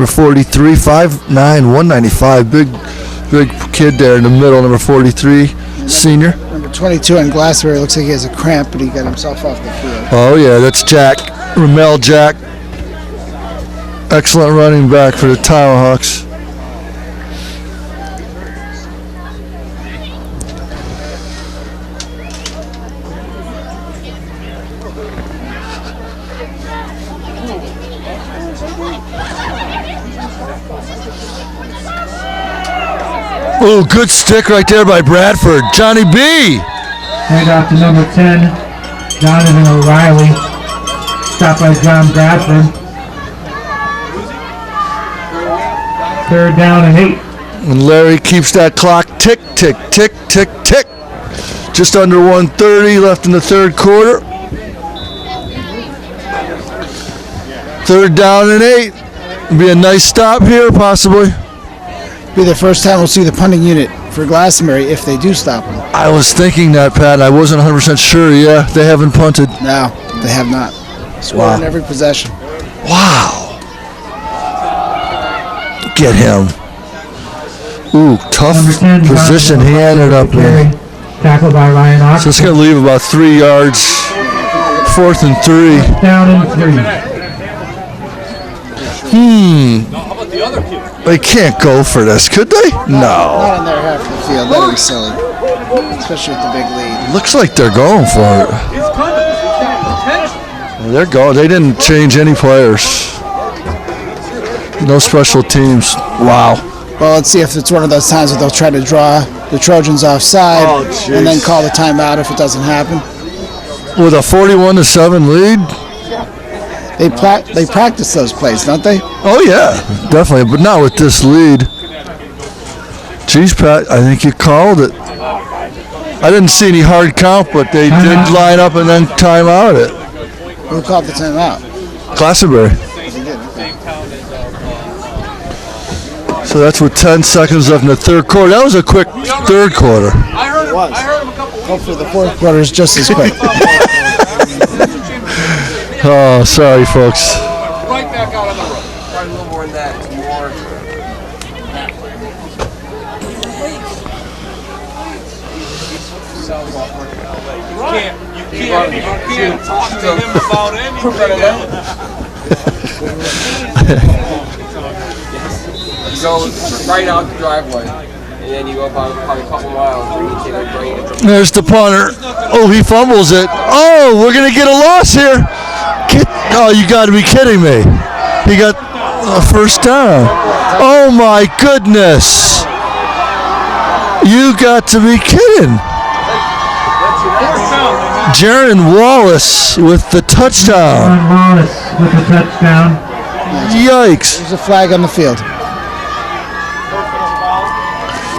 43, 5'9", 195. Big kid there in the middle, number 43, senior. Number 22 in Glastonbury looks like he has a cramp, but he got himself off the field. Oh, yeah, that's Jack. Ramel Jack. Excellent running back for the Tomahawks. Oh, good stick right there by Bradford. Johnny B. Hand off to number 10, Jonathan O'Reilly. Stopped by John Bradford. 3rd down and 8. And Larry keeps that clock tick, tick, tick, tick, tick. Just under 1:30 left in the 3rd quarter. 3rd down and 8. Be a nice stop here, possibly. Be the first time we'll see the punting unit for Glastonbury if they do stop them. I was thinking that, Pat. I wasn't 100% sure. Yeah, they haven't punted. No, they have not. Scored in every possession. Wow. Get him. Ooh, tough Number 10, position he ended up in. Tackled by Ryan Ox. So it's going to leave about 3 yards. 4th and 3. Down and 3. They can't go for this, could they? No. Not on their half of the field. That would be silly. Especially with the big lead. Looks like they're going for it. They're going. They didn't change any players. No special teams. Wow. Well, let's see if it's one of those times where they'll try to draw the Trojans offside and then call the timeout if it doesn't happen. With a 41-7 lead? They practice those plays, don't they? Oh, yeah, definitely, but not with this lead. Geez, Pat, I think you called it. I didn't see any hard count, but they did line up and then time out it. Who called the timeout? Glastonbury. So that's with 10 seconds left in the third quarter. That was a quick third quarter. It was. Hopefully the fourth quarter is just as quick. Oh, sorry, folks. Right back out on the road. Probably a little more than that. More. You can't talk to him about anything. You go right out the driveway, and then you go about probably a couple miles, and you can't bring it. There's the punter. Oh, he fumbles it. Oh, we're going to get a loss here. Oh, you got to be kidding me. He got a first down. Oh, my goodness. You got to be kidding. Jaron Wallace with the touchdown. Jaron Wallace with the touchdown. Yikes. There's a flag on the field.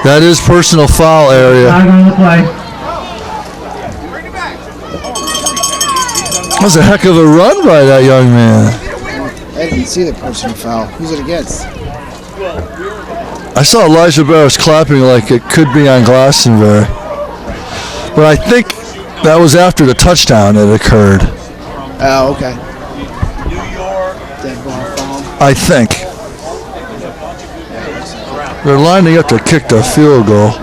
That is personal foul area. Flag on the play. That was a heck of a run by that young man. I didn't see the personal foul. Who's it against? I saw Elijah Barris clapping like it could be on Glastonbury. But I think that was after the touchdown that occurred. Oh, okay. Dead ball foul. I think. They're lining up to kick the field goal.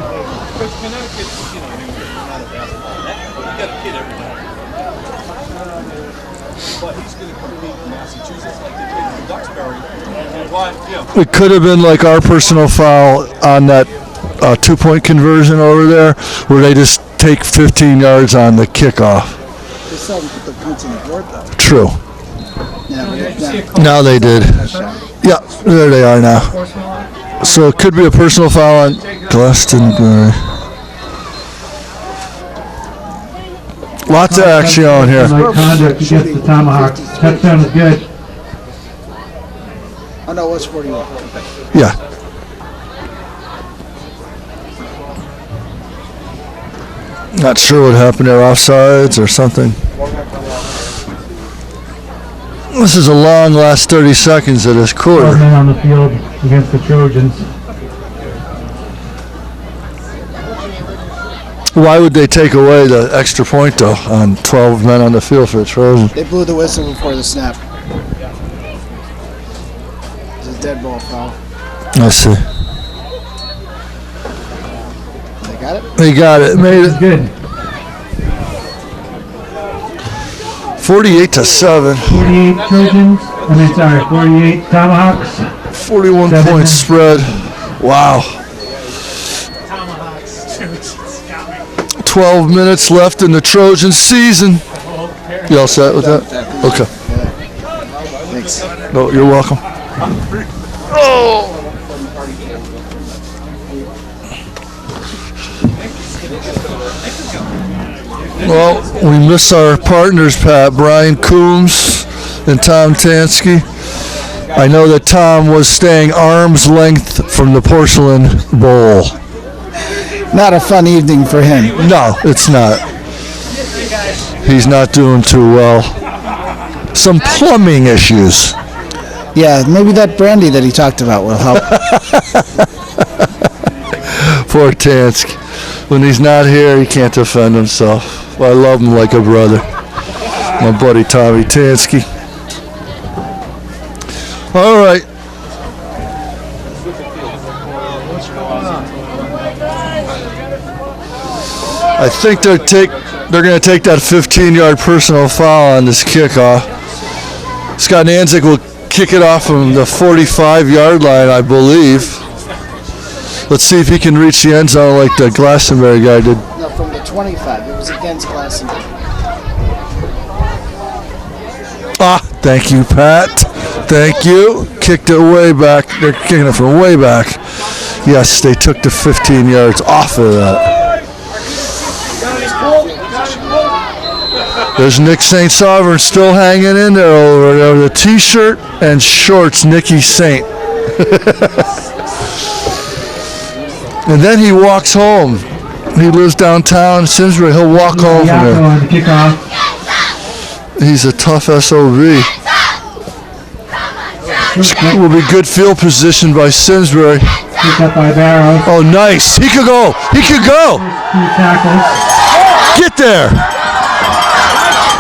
It could have been like our personal foul on that 2-point conversion over there, where they just take 15 yards on the kickoff. They still haven't put the points on the board, though. True. Now they did. Yeah, there they are now. So it could be a personal foul on Glastonbury. Lots of action on here. Like conduct against the Tomahawks. Touchdown is good. Oh, no, it was 41. Yeah. Not sure what happened there, offsides or something. This is a long last 30 seconds of this 12 quarter. men on the field against the Trojans. Why would they take away the extra point, though, on 12 men on the field for the Trojans? They blew the whistle before the snap. It's a dead ball foul. I see. They got it? They got it. Made It's it good. 48-7. 48 Trojans. 48 Tomahawks. 41-point spread. Wow. 12 minutes left in the Trojan season. You all set with that? Okay. Thanks. No, you're welcome. Well, we miss our partners, Pat. Brian Coombs and Tom Tansky. I know that Tom was staying arm's length from the porcelain bowl. Not a fun evening for him. No, it's not. He's not doing too well. Some plumbing issues. Yeah, maybe that brandy that he talked about will help. Poor Tansky. When he's not here, he can't defend himself. I love him like a brother. My buddy Tommy Tansky. All right. I think they're going to take that 15-yard personal foul on this kickoff. Scott Nanzik will kick it off from the 45-yard line, I believe. Let's see if he can reach the end zone like the Glastonbury guy did. No, from the 25. It was against Glastonbury. Thank you, Pat. Thank you. Kicked it way back. They're kicking it from way back. Yes, they took the 15 yards off of that. There's Nick St. Sovereign still hanging in there over there with a t-shirt and shorts, Nicky St. And then he walks home. He lives downtown Simsbury. He'll walk home from there. On the kickoff. He's a tough SOB. Will be good field position by Simsbury. Picked up by Barrows. Oh, nice. He could go. He could go. 2 tackles. Get there.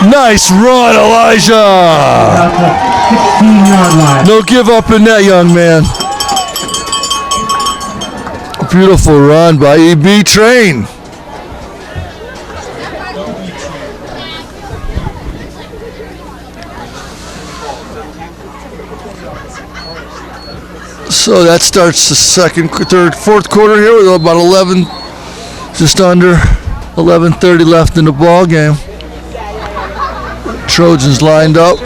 Nice run, Elijah. Out the 16-yard line. No give up in that, young man. Beautiful run by EB Train. So that starts the second, third, fourth quarter here with about 11, just under 11:30 left in the ball game. Trojans lined up.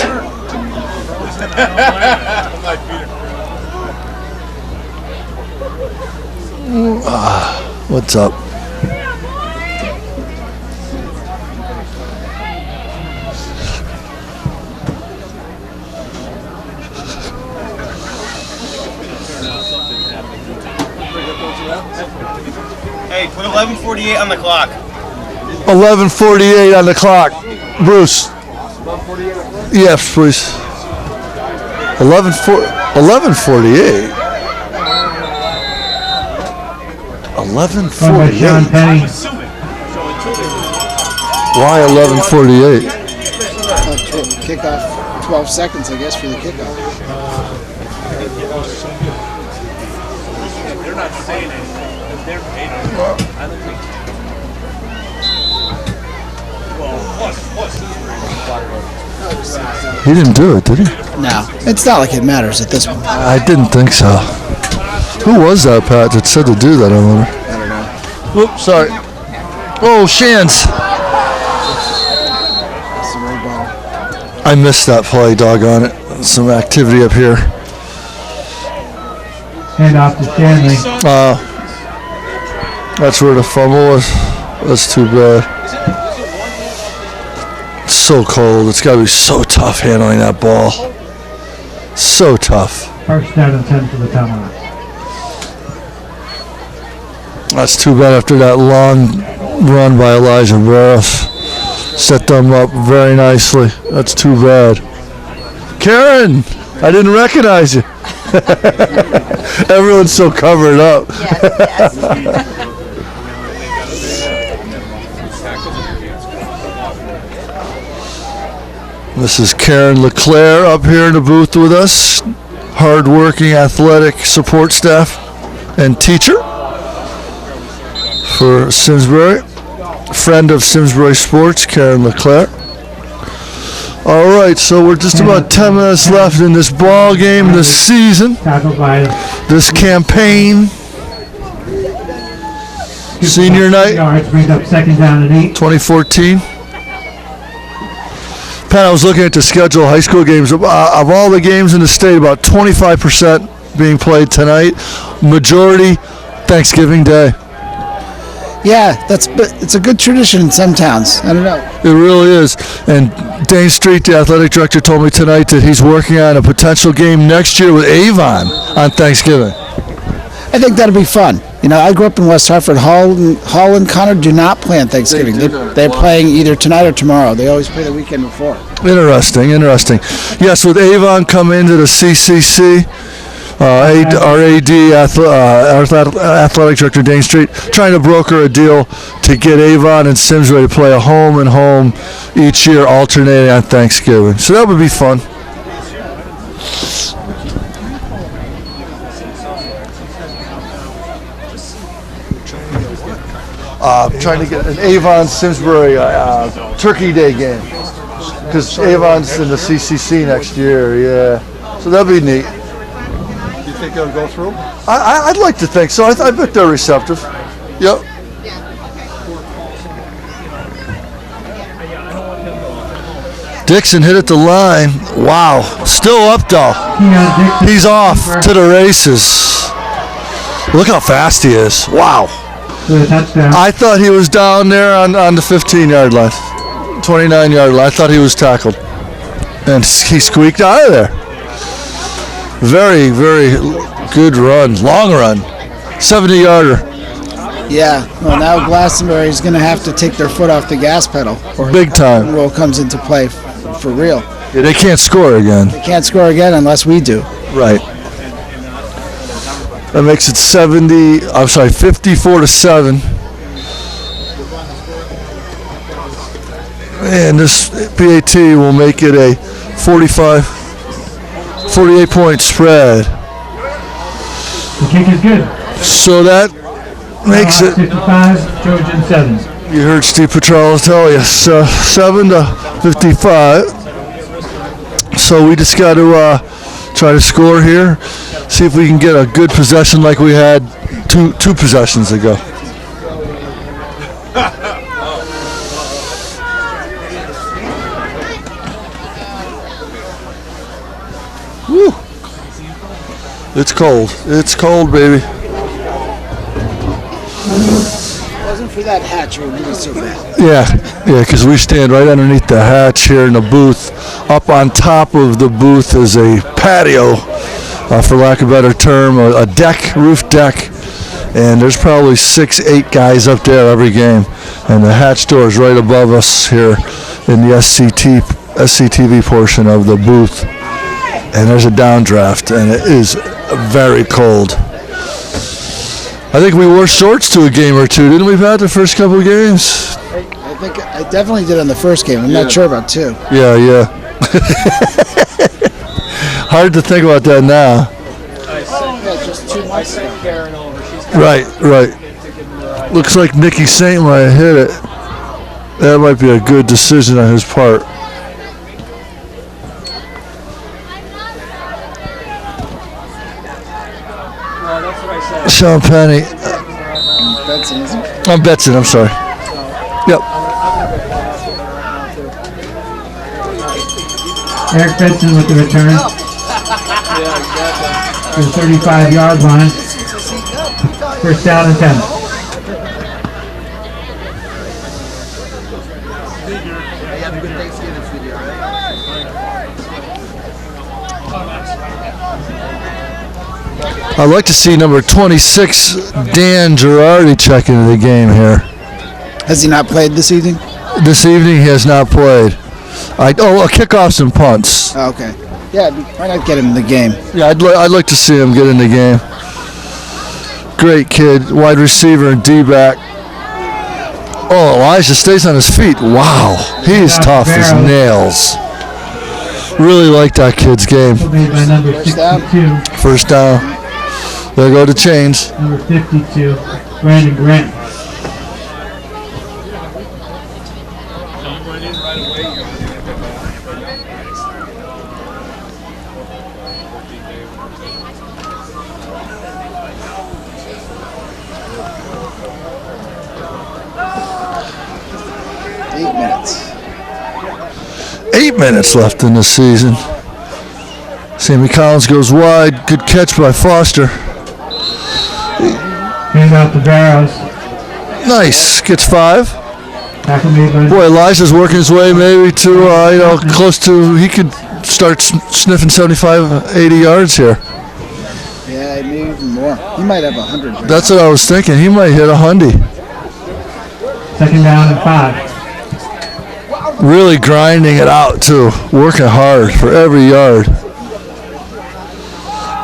What's up? Hey, put 11:48 on the clock. 11:48 on the clock. Bruce. Yes, please. 11:48. Run by Sean 11:48. Penny. Why 11:48? Kickoff, 12 seconds, I guess, for the kickoff. They're not saying anything. They're paid. I don't think. Well, plus He didn't do it, did he? No, it's not like it matters at this point. I didn't think so. Who was that, Pat, that said to do that? I wonder. I don't know. Oops, sorry. Oh, Shans. It's the red ball. I missed that play, doggone it. Some activity up here. Hand off to Stanley. That's where the fumble was. That's too bad. It's so cold. It's got to be so tough handling that ball. So tough. First down and 10 for the Tomahawks. That's too bad after that long run by Elijah Barrows. Set them up very nicely. That's too bad. Karen, I didn't recognize you. Everyone's so covered up. This is Karen LeClaire up here in the booth with us. Hard-working athletic support staff and teacher for Simsbury. Friend of Simsbury Sports, Karen LeClaire. All right, so we're just about 10 minutes left in this ball game, this season, Tackled by this campaign. Senior night, yards, brings up second down and 8. 2014. Pat, I was looking at the schedule of high school games. Of all the games in the state, about 25% being played tonight. Majority Thanksgiving Day. Yeah, it's a good tradition in some towns. I don't know. It really is. And Dane Street, the athletic director, told me tonight that he's working on a potential game next year with Avon on Thanksgiving. I think that'll be fun. You know, I grew up in West Hartford. Hall and Connor do not plan Thanksgiving. They're playing either tonight or tomorrow. They always play the weekend before. Interesting. Yes, with Avon coming into the CCC, our AD, Athletic Director Dane Street, trying to broker a deal to get Avon and Simsbury to play a home and home each year, alternating on Thanksgiving. So that would be fun. Trying to get an Avon Simsbury Turkey Day game because Avon's in the CCC next year. Yeah, so that'd be neat. Do you think it'll go through? I'd like to think so. I bet they're receptive. Yep. Dixon hit at the line. Wow. Still up though. He's off to the races. Look how fast he is. Wow. I thought he was down there on the 15-yard line, 29-yard line. I thought he was tackled. And he squeaked out of there. Very, very good run. Long run. 70-yarder. Yeah. Well, now Glastonbury is going to have to take their foot off the gas pedal. Or Big time. Rule comes into play for real. Yeah, they can't score again. They can't score again unless we do. Right. That makes it 54-7. And this PAT will make it a 48-point spread. The kick is good. So that makes it 55, Trojan 7. You heard Steve Petrello tell you, so 7-55. So we just got to try to score here. See if we can get a good possession like we had two possessions ago. Woo! It's cold. It's cold, baby. If it wasn't for that hatch, it would be so bad. Yeah, because we stand right underneath the hatch here in the booth. Up on top of the booth is a patio, for lack of a better term, a deck, roof deck, and there's probably 6-8 guys up there every game. And the hatch door is right above us here in the SCTV portion of the booth. And there's a downdraft, and it is very cold. I think we wore shorts to a game or two, didn't we, Pat, the first couple of games? I think I definitely did on the first game. I'm not sure about two. Yeah. Hard to think about that now. Yeah, just 2 months ago. Right. Looks like Nicky Saint might have hit it. That might be a good decision on his part. Sean Penny. Benson, isn't it? I'm Betson, I'm sorry. Yep. Eric Benson with the return. To the 35-yard line. First down and 10. I'd like to see number 26, Dan Girardi, check into the game here. Has he not played this evening? This evening he has not played. Kickoffs and punts. Oh, okay. Yeah, why not get him in the game? Yeah, I'd like to see him get in the game. Great kid, wide receiver and D-back. Oh, Elijah stays on his feet. Wow, he's tough as nails. Really like that kid's game. Made by number 62. First down. There go the chains. Number 52, Brandon Grant. Eight minutes left in the season. Sammy Collins goes wide. Good catch by Foster. Hand out to Barrows. Nice. Gets 5. Tackle made by Boy, Elijah's working his way maybe to, close to, he could start sniffing 75, 80 yards here. Yeah, Yeah, maybe even more. He might have 100. Right That's now. what I was thinking. He might hit 100. Second down and 5. Really grinding it out, too. Working hard for every yard.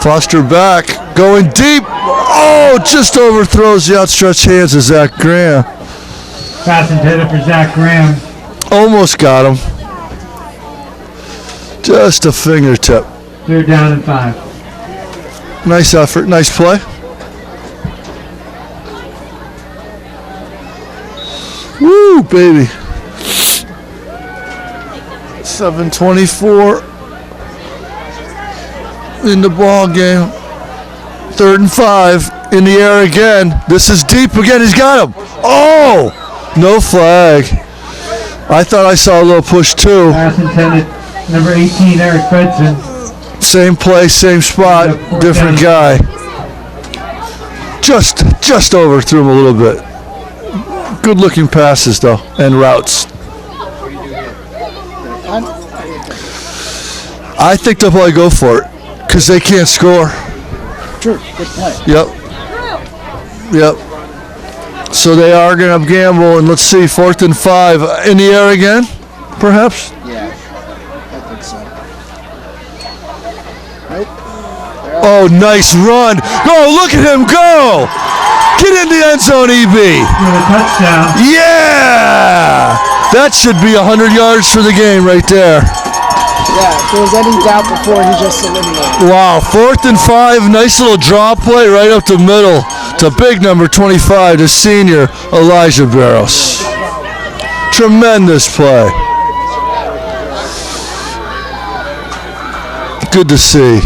Foster back. Going deep. Oh, just overthrows the outstretched hands of Zach Graham. Pass intended for Zach Graham. Almost got him. Just a fingertip. Third down and 5. Nice effort. Nice play. Woo, baby. 7:24 in the ball game. 3rd and 5 in the air again. This is deep again. He's got him. Oh, no flag. I thought I saw a little push too. Pass intended. Number 18, Eric Fredson. Same play, same spot, different guy. Just overthrew him a little bit. Good looking passes though, and routes. I think they'll probably go for it because they can't score. True. Good point. Yep. So they are going to gamble, and let's see, 4th and 5 in the air again, perhaps. Yeah, I think so. Nope. Oh, nice run! Go! Look at him go! Get in the end zone, EB. With a touchdown. Yeah! That should be 100 yards for the game right there. Yeah, if there was any doubt before, he just eliminated. Wow, 4th and 5, nice little draw play right up the middle to big number 25, the senior Elijah Barros. Tremendous play. Good to see.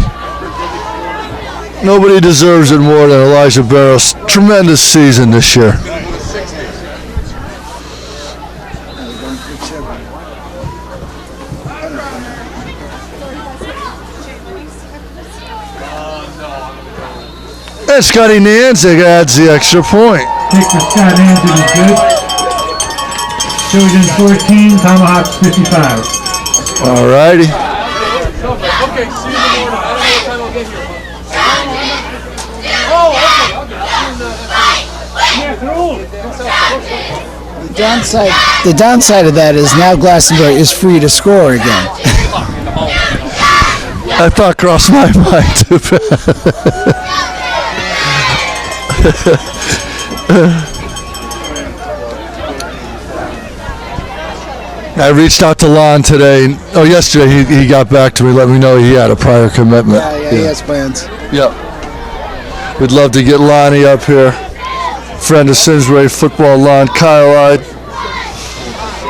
Nobody deserves it more than Elijah Barros. Tremendous season this year. And Scotty Nanzig adds the extra point. Kick for Scott Nanzig is good. Trojans 14, Tomahawks 55. All righty. Okay, see you in the morning. I don't know what time I'll get here. The downside of that is now Glastonbury is free to score again. That thought crossed my mind too. I reached out to Lon today. Yesterday he got back to me, let me know he had a prior commitment. Yeah, he has plans. Yep. We'd love to get Lonnie up here. Friend of Simsbury football, Lon Kyle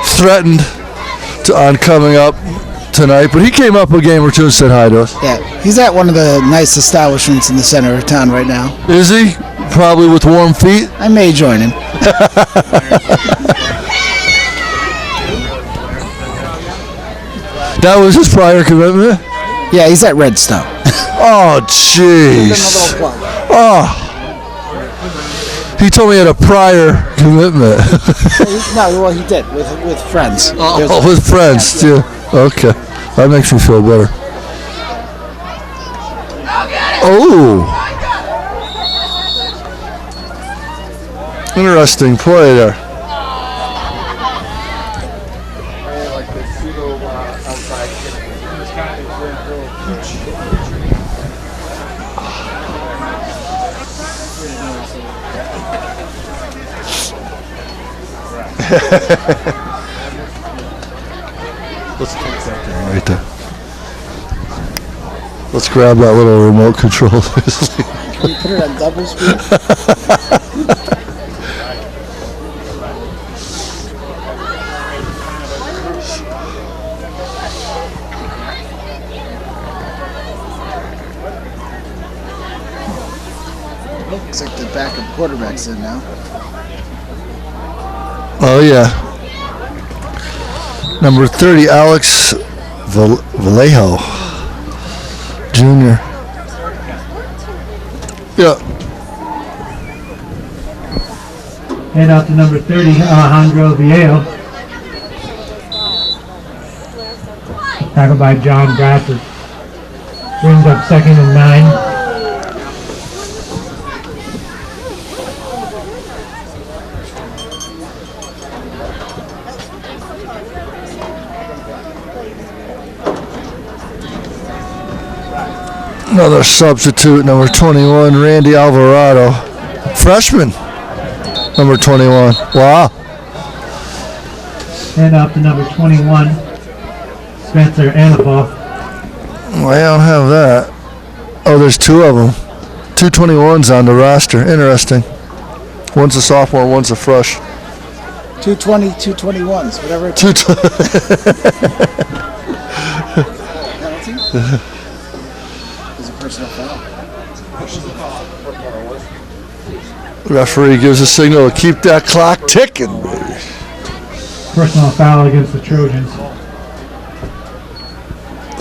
threatened on coming up tonight, but he came up a game or two and said hi to us. Yeah, he's at one of the nice establishments in the center of town right now. Is he? Probably with warm feet? I may join him. That was his prior commitment? Yeah, he's at Redstone. Oh, jeez. Oh. He told me he had a prior commitment. No, well, he did with friends. Oh, with friends, too. Okay. That makes me feel better. Oh. Interesting play there. Let's take that thing right there. Let's grab that little remote control. Can you put it on double speed? Looks like the backup quarterback's in now. Oh, yeah. Number 30, Alex Vallejo, Jr. Yeah. Hand out to number 30, Alejandro Viejo. Tackled by John Brassard. Brings up 2nd and 9. Another substitute, number 21, Randy Alvarado. Freshman, number 21. Wow. Hand off to number 21, Spencer Annabelle. I don't have that. Oh, there's two of them. 221s on the roster. Interesting. One's a sophomore, one's a fresh. 220, 221s, whatever. Penalty? Is a personal foul. Referee gives a signal to keep that clock ticking. Personal foul against the Trojans.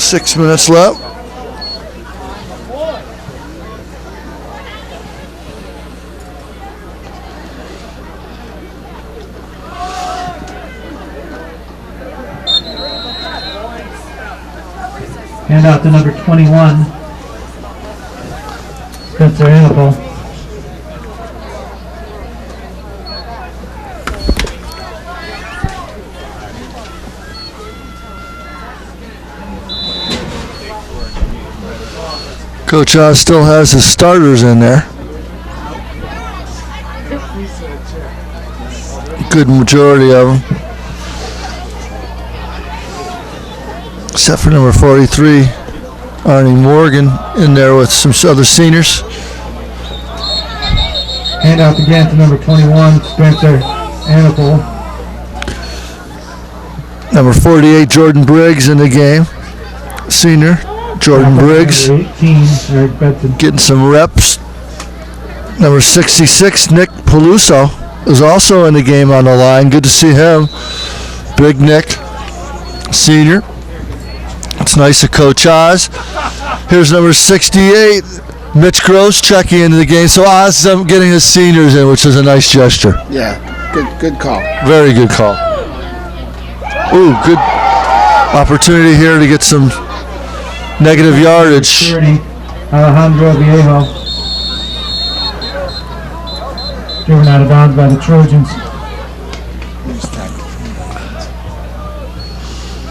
6 minutes left. Hand out to number 21, Spencer Annabelle. Coach Oz still has his starters in there. Good majority of them. Except for number 43, Arnie Morgan, in there with some other seniors. Hand out again to number 21, Spencer Annabelle. Number 48, Jordan Briggs in the game. Senior, Jordan Briggs. Number 18, Eric Benson. Getting some reps. Number 66, Nick Peluso, is also in the game on the line. Good to see him. Big Nick, senior. It's nice of Coach Oz. Here's number 68, Mitch Gross checking into the game. So Oz is getting his seniors in, which is a nice gesture. Yeah, good call. Very good call. Ooh, good opportunity here to get some negative yardage. 30, Alejandro Viejo. Driven out of bounds by the Trojans.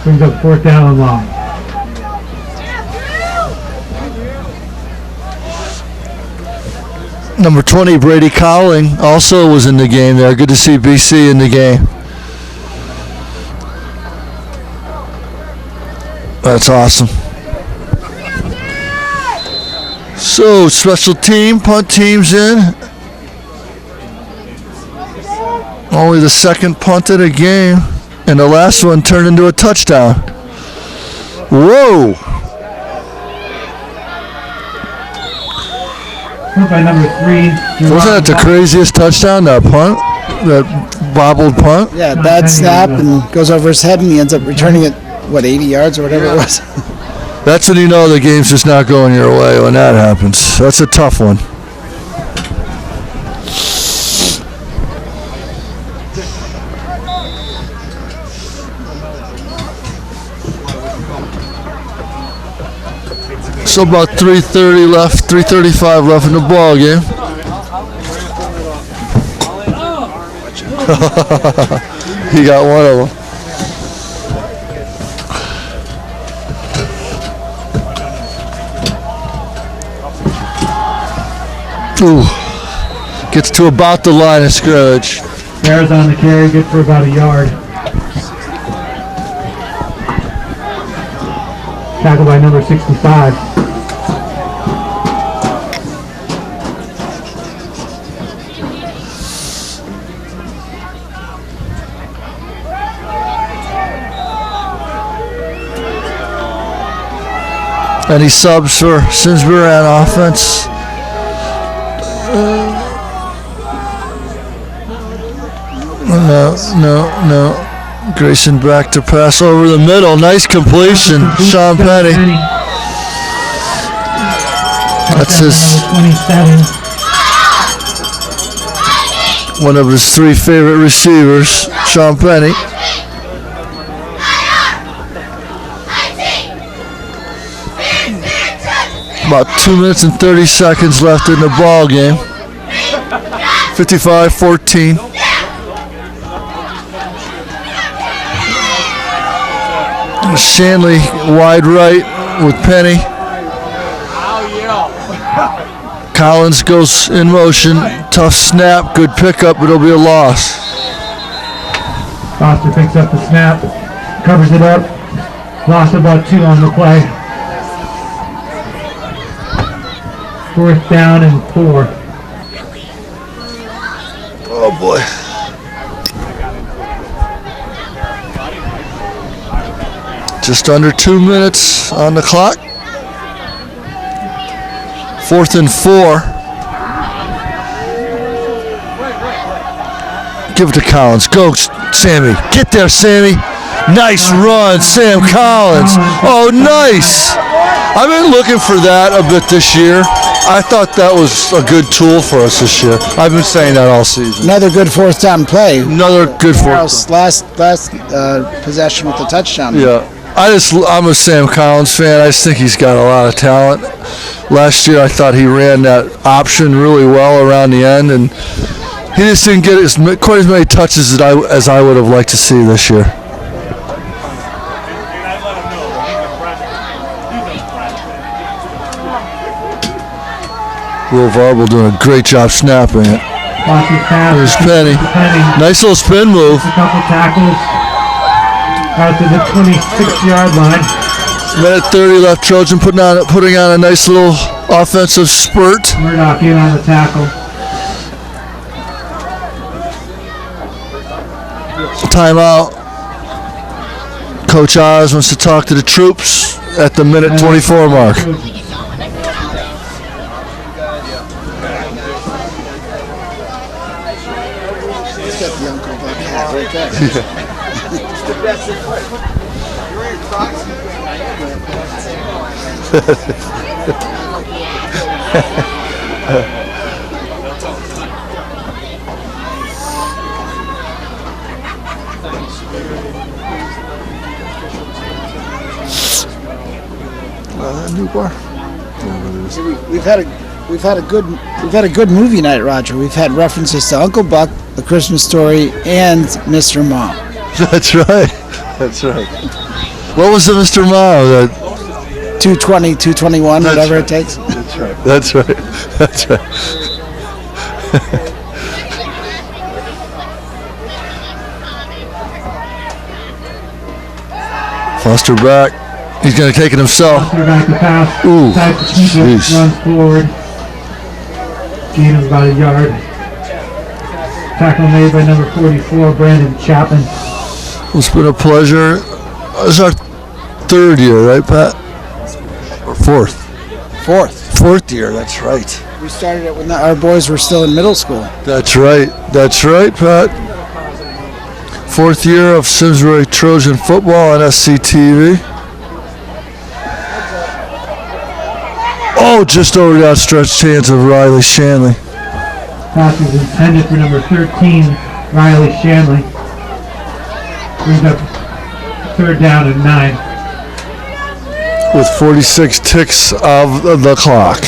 Brings up 4th down and long. Number 20, Brady Cowling, also was in the game there. Good to see BC in the game. That's awesome. So, special team, punt team's in. Only the second punt of the game. And the last one turned into a touchdown. Whoa! By number 3. Wasn't that the craziest touchdown, that punt? That bobbled punt? Yeah, bad snap and goes over his head and he ends up returning it, 80 yards or whatever it was? That's when you know the game's just not going your way when that happens. That's a tough one. So about 3:30 left, 3:35 left in the ball game. He got one of them. Ooh, gets to about the line of scrimmage. Bears on the carry, good for about a yard. Tackled by number 65. Any subs for Simsbury on offense? No. Grayson back to pass over the middle. Nice completion. Sean Penny. That's his 27. one of his 3 favorite receivers, Sean Penny. About 2 minutes and 30 seconds left in the ball game. 55-14. Shanley wide right with Penny. Collins goes in motion. Tough snap. Good pickup, but it'll be a loss. Foster picks up the snap, covers it up, lost about 2 on the play. 4th down and 4. Oh boy. Just under 2 minutes on the clock. 4th and 4. Give it to Collins. Go, Sammy. Get there, Sammy. Nice run, Sam Collins. Oh, nice. I've been looking for that a bit this year. I thought that was a good tool for us this year. I've been saying that all season. Another good 4th down play. Another good Carroll's last possession with the touchdown. Yeah. I'm a Sam Collins fan. I just think he's got a lot of talent. Last year, I thought he ran that option really well around the end, and he just didn't get quite as many touches as I would have liked to see this year. Will Varble doing a great job snapping it. There's Penny. Nice little spin move. A couple tackles out to the 26-yard line. Minute 30 left. Trojan putting on a nice little offensive spurt. Murdoch in on the tackle. Timeout. Coach Oz wants to talk to the troops at the minute 24 mark. New bar. We've had a good movie night, Roger. We've had references to Uncle Buck, The Christmas Story, and Mr. Mom. That's right. That's right. What was the Mr. Mom? 220, 221, whatever right. it takes. That's right. That's right. That's right. Foster back. He's going to take it himself. Foster back to pass. Ooh. Runs forward. Gain of about a yard. Tackle made by number 44, Brandon Chapman. It's been a pleasure. This is our 3rd year, right, Pat? Or 4th? 4th year, that's right. We started it when our boys were still in middle school. That's right. That's right, Pat. 4th year of Simsbury Trojan football on SCTV. Oh, just over the outstretched hands of Riley Shanley. Pass is intended for number 13, Riley Shanley. Brings up 3rd down and 9. With 46 ticks of the clock.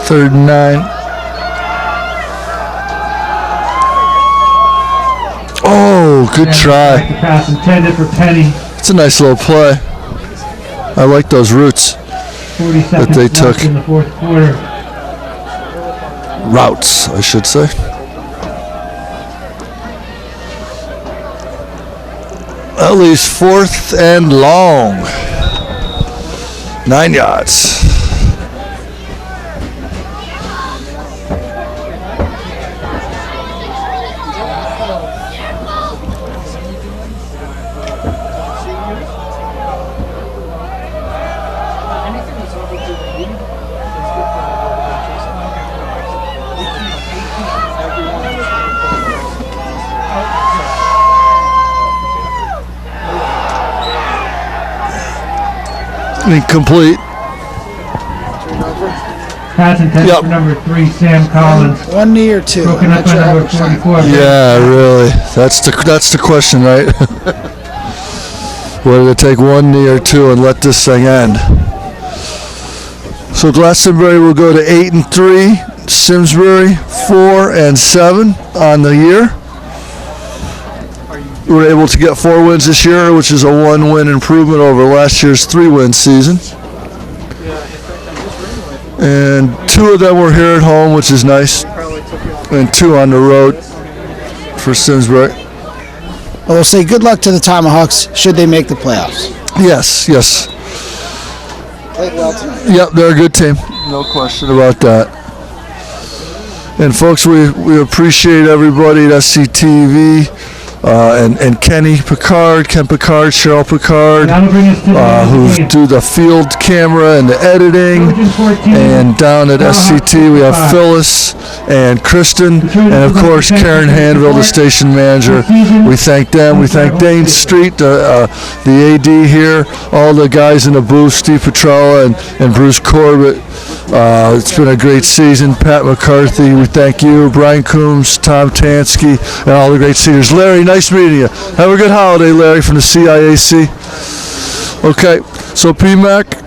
Third and 9. Oh, good try. The pass intended for Penny. It's a nice little play. I like those routes 40 that seconds they left took. in the 4th quarter. Routes, I should say. At least 4th and long. 9 yards. Incomplete. Pass intended for number 3, Sam Collins. One knee or two. Broken up by number 44. Yeah, really. That's the question, right? We're going to take one knee or two and let this thing end. So Glastonbury will go to 8-3, Simsbury 4-7 on the year. We were able to get 4 wins this year, which is a 1-win improvement over last year's 3-win season. And 2 of them were here at home, which is nice, and 2 on the road for Simsbury. Well, we'll say good luck to the Tomahawks should they make the playoffs. Yes. Played well tonight. Yep, they're a good team. No question about that. And folks, we appreciate everybody at SCTV. And Ken Picard, Cheryl Picard, who do the field camera and the editing. And down at SCT we have Phyllis and Kristen, and of course Karen Hanville, the station manager. We thank them. We thank Dane Street, the AD here, all the guys in the booth, Steve Petrella and Bruce Corbett. It's been a great season. Pat McCarthy, we thank you. Brian Coombs, Tom Tansky, and all the great seniors. Larry, nice meeting you. Have a good holiday, Larry, from the CIAC. Okay, so PMAC,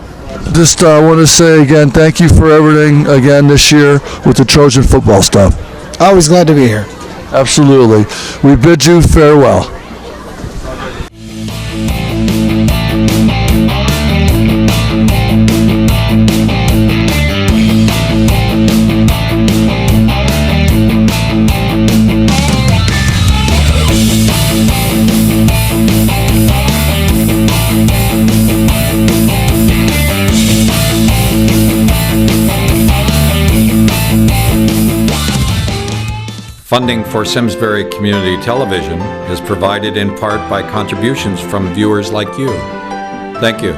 just want to say again, thank you for everything again this year with the Trojan football stuff. Always glad to be here. Absolutely. We bid you farewell. Funding for Simsbury Community Television is provided in part by contributions from viewers like you. Thank you.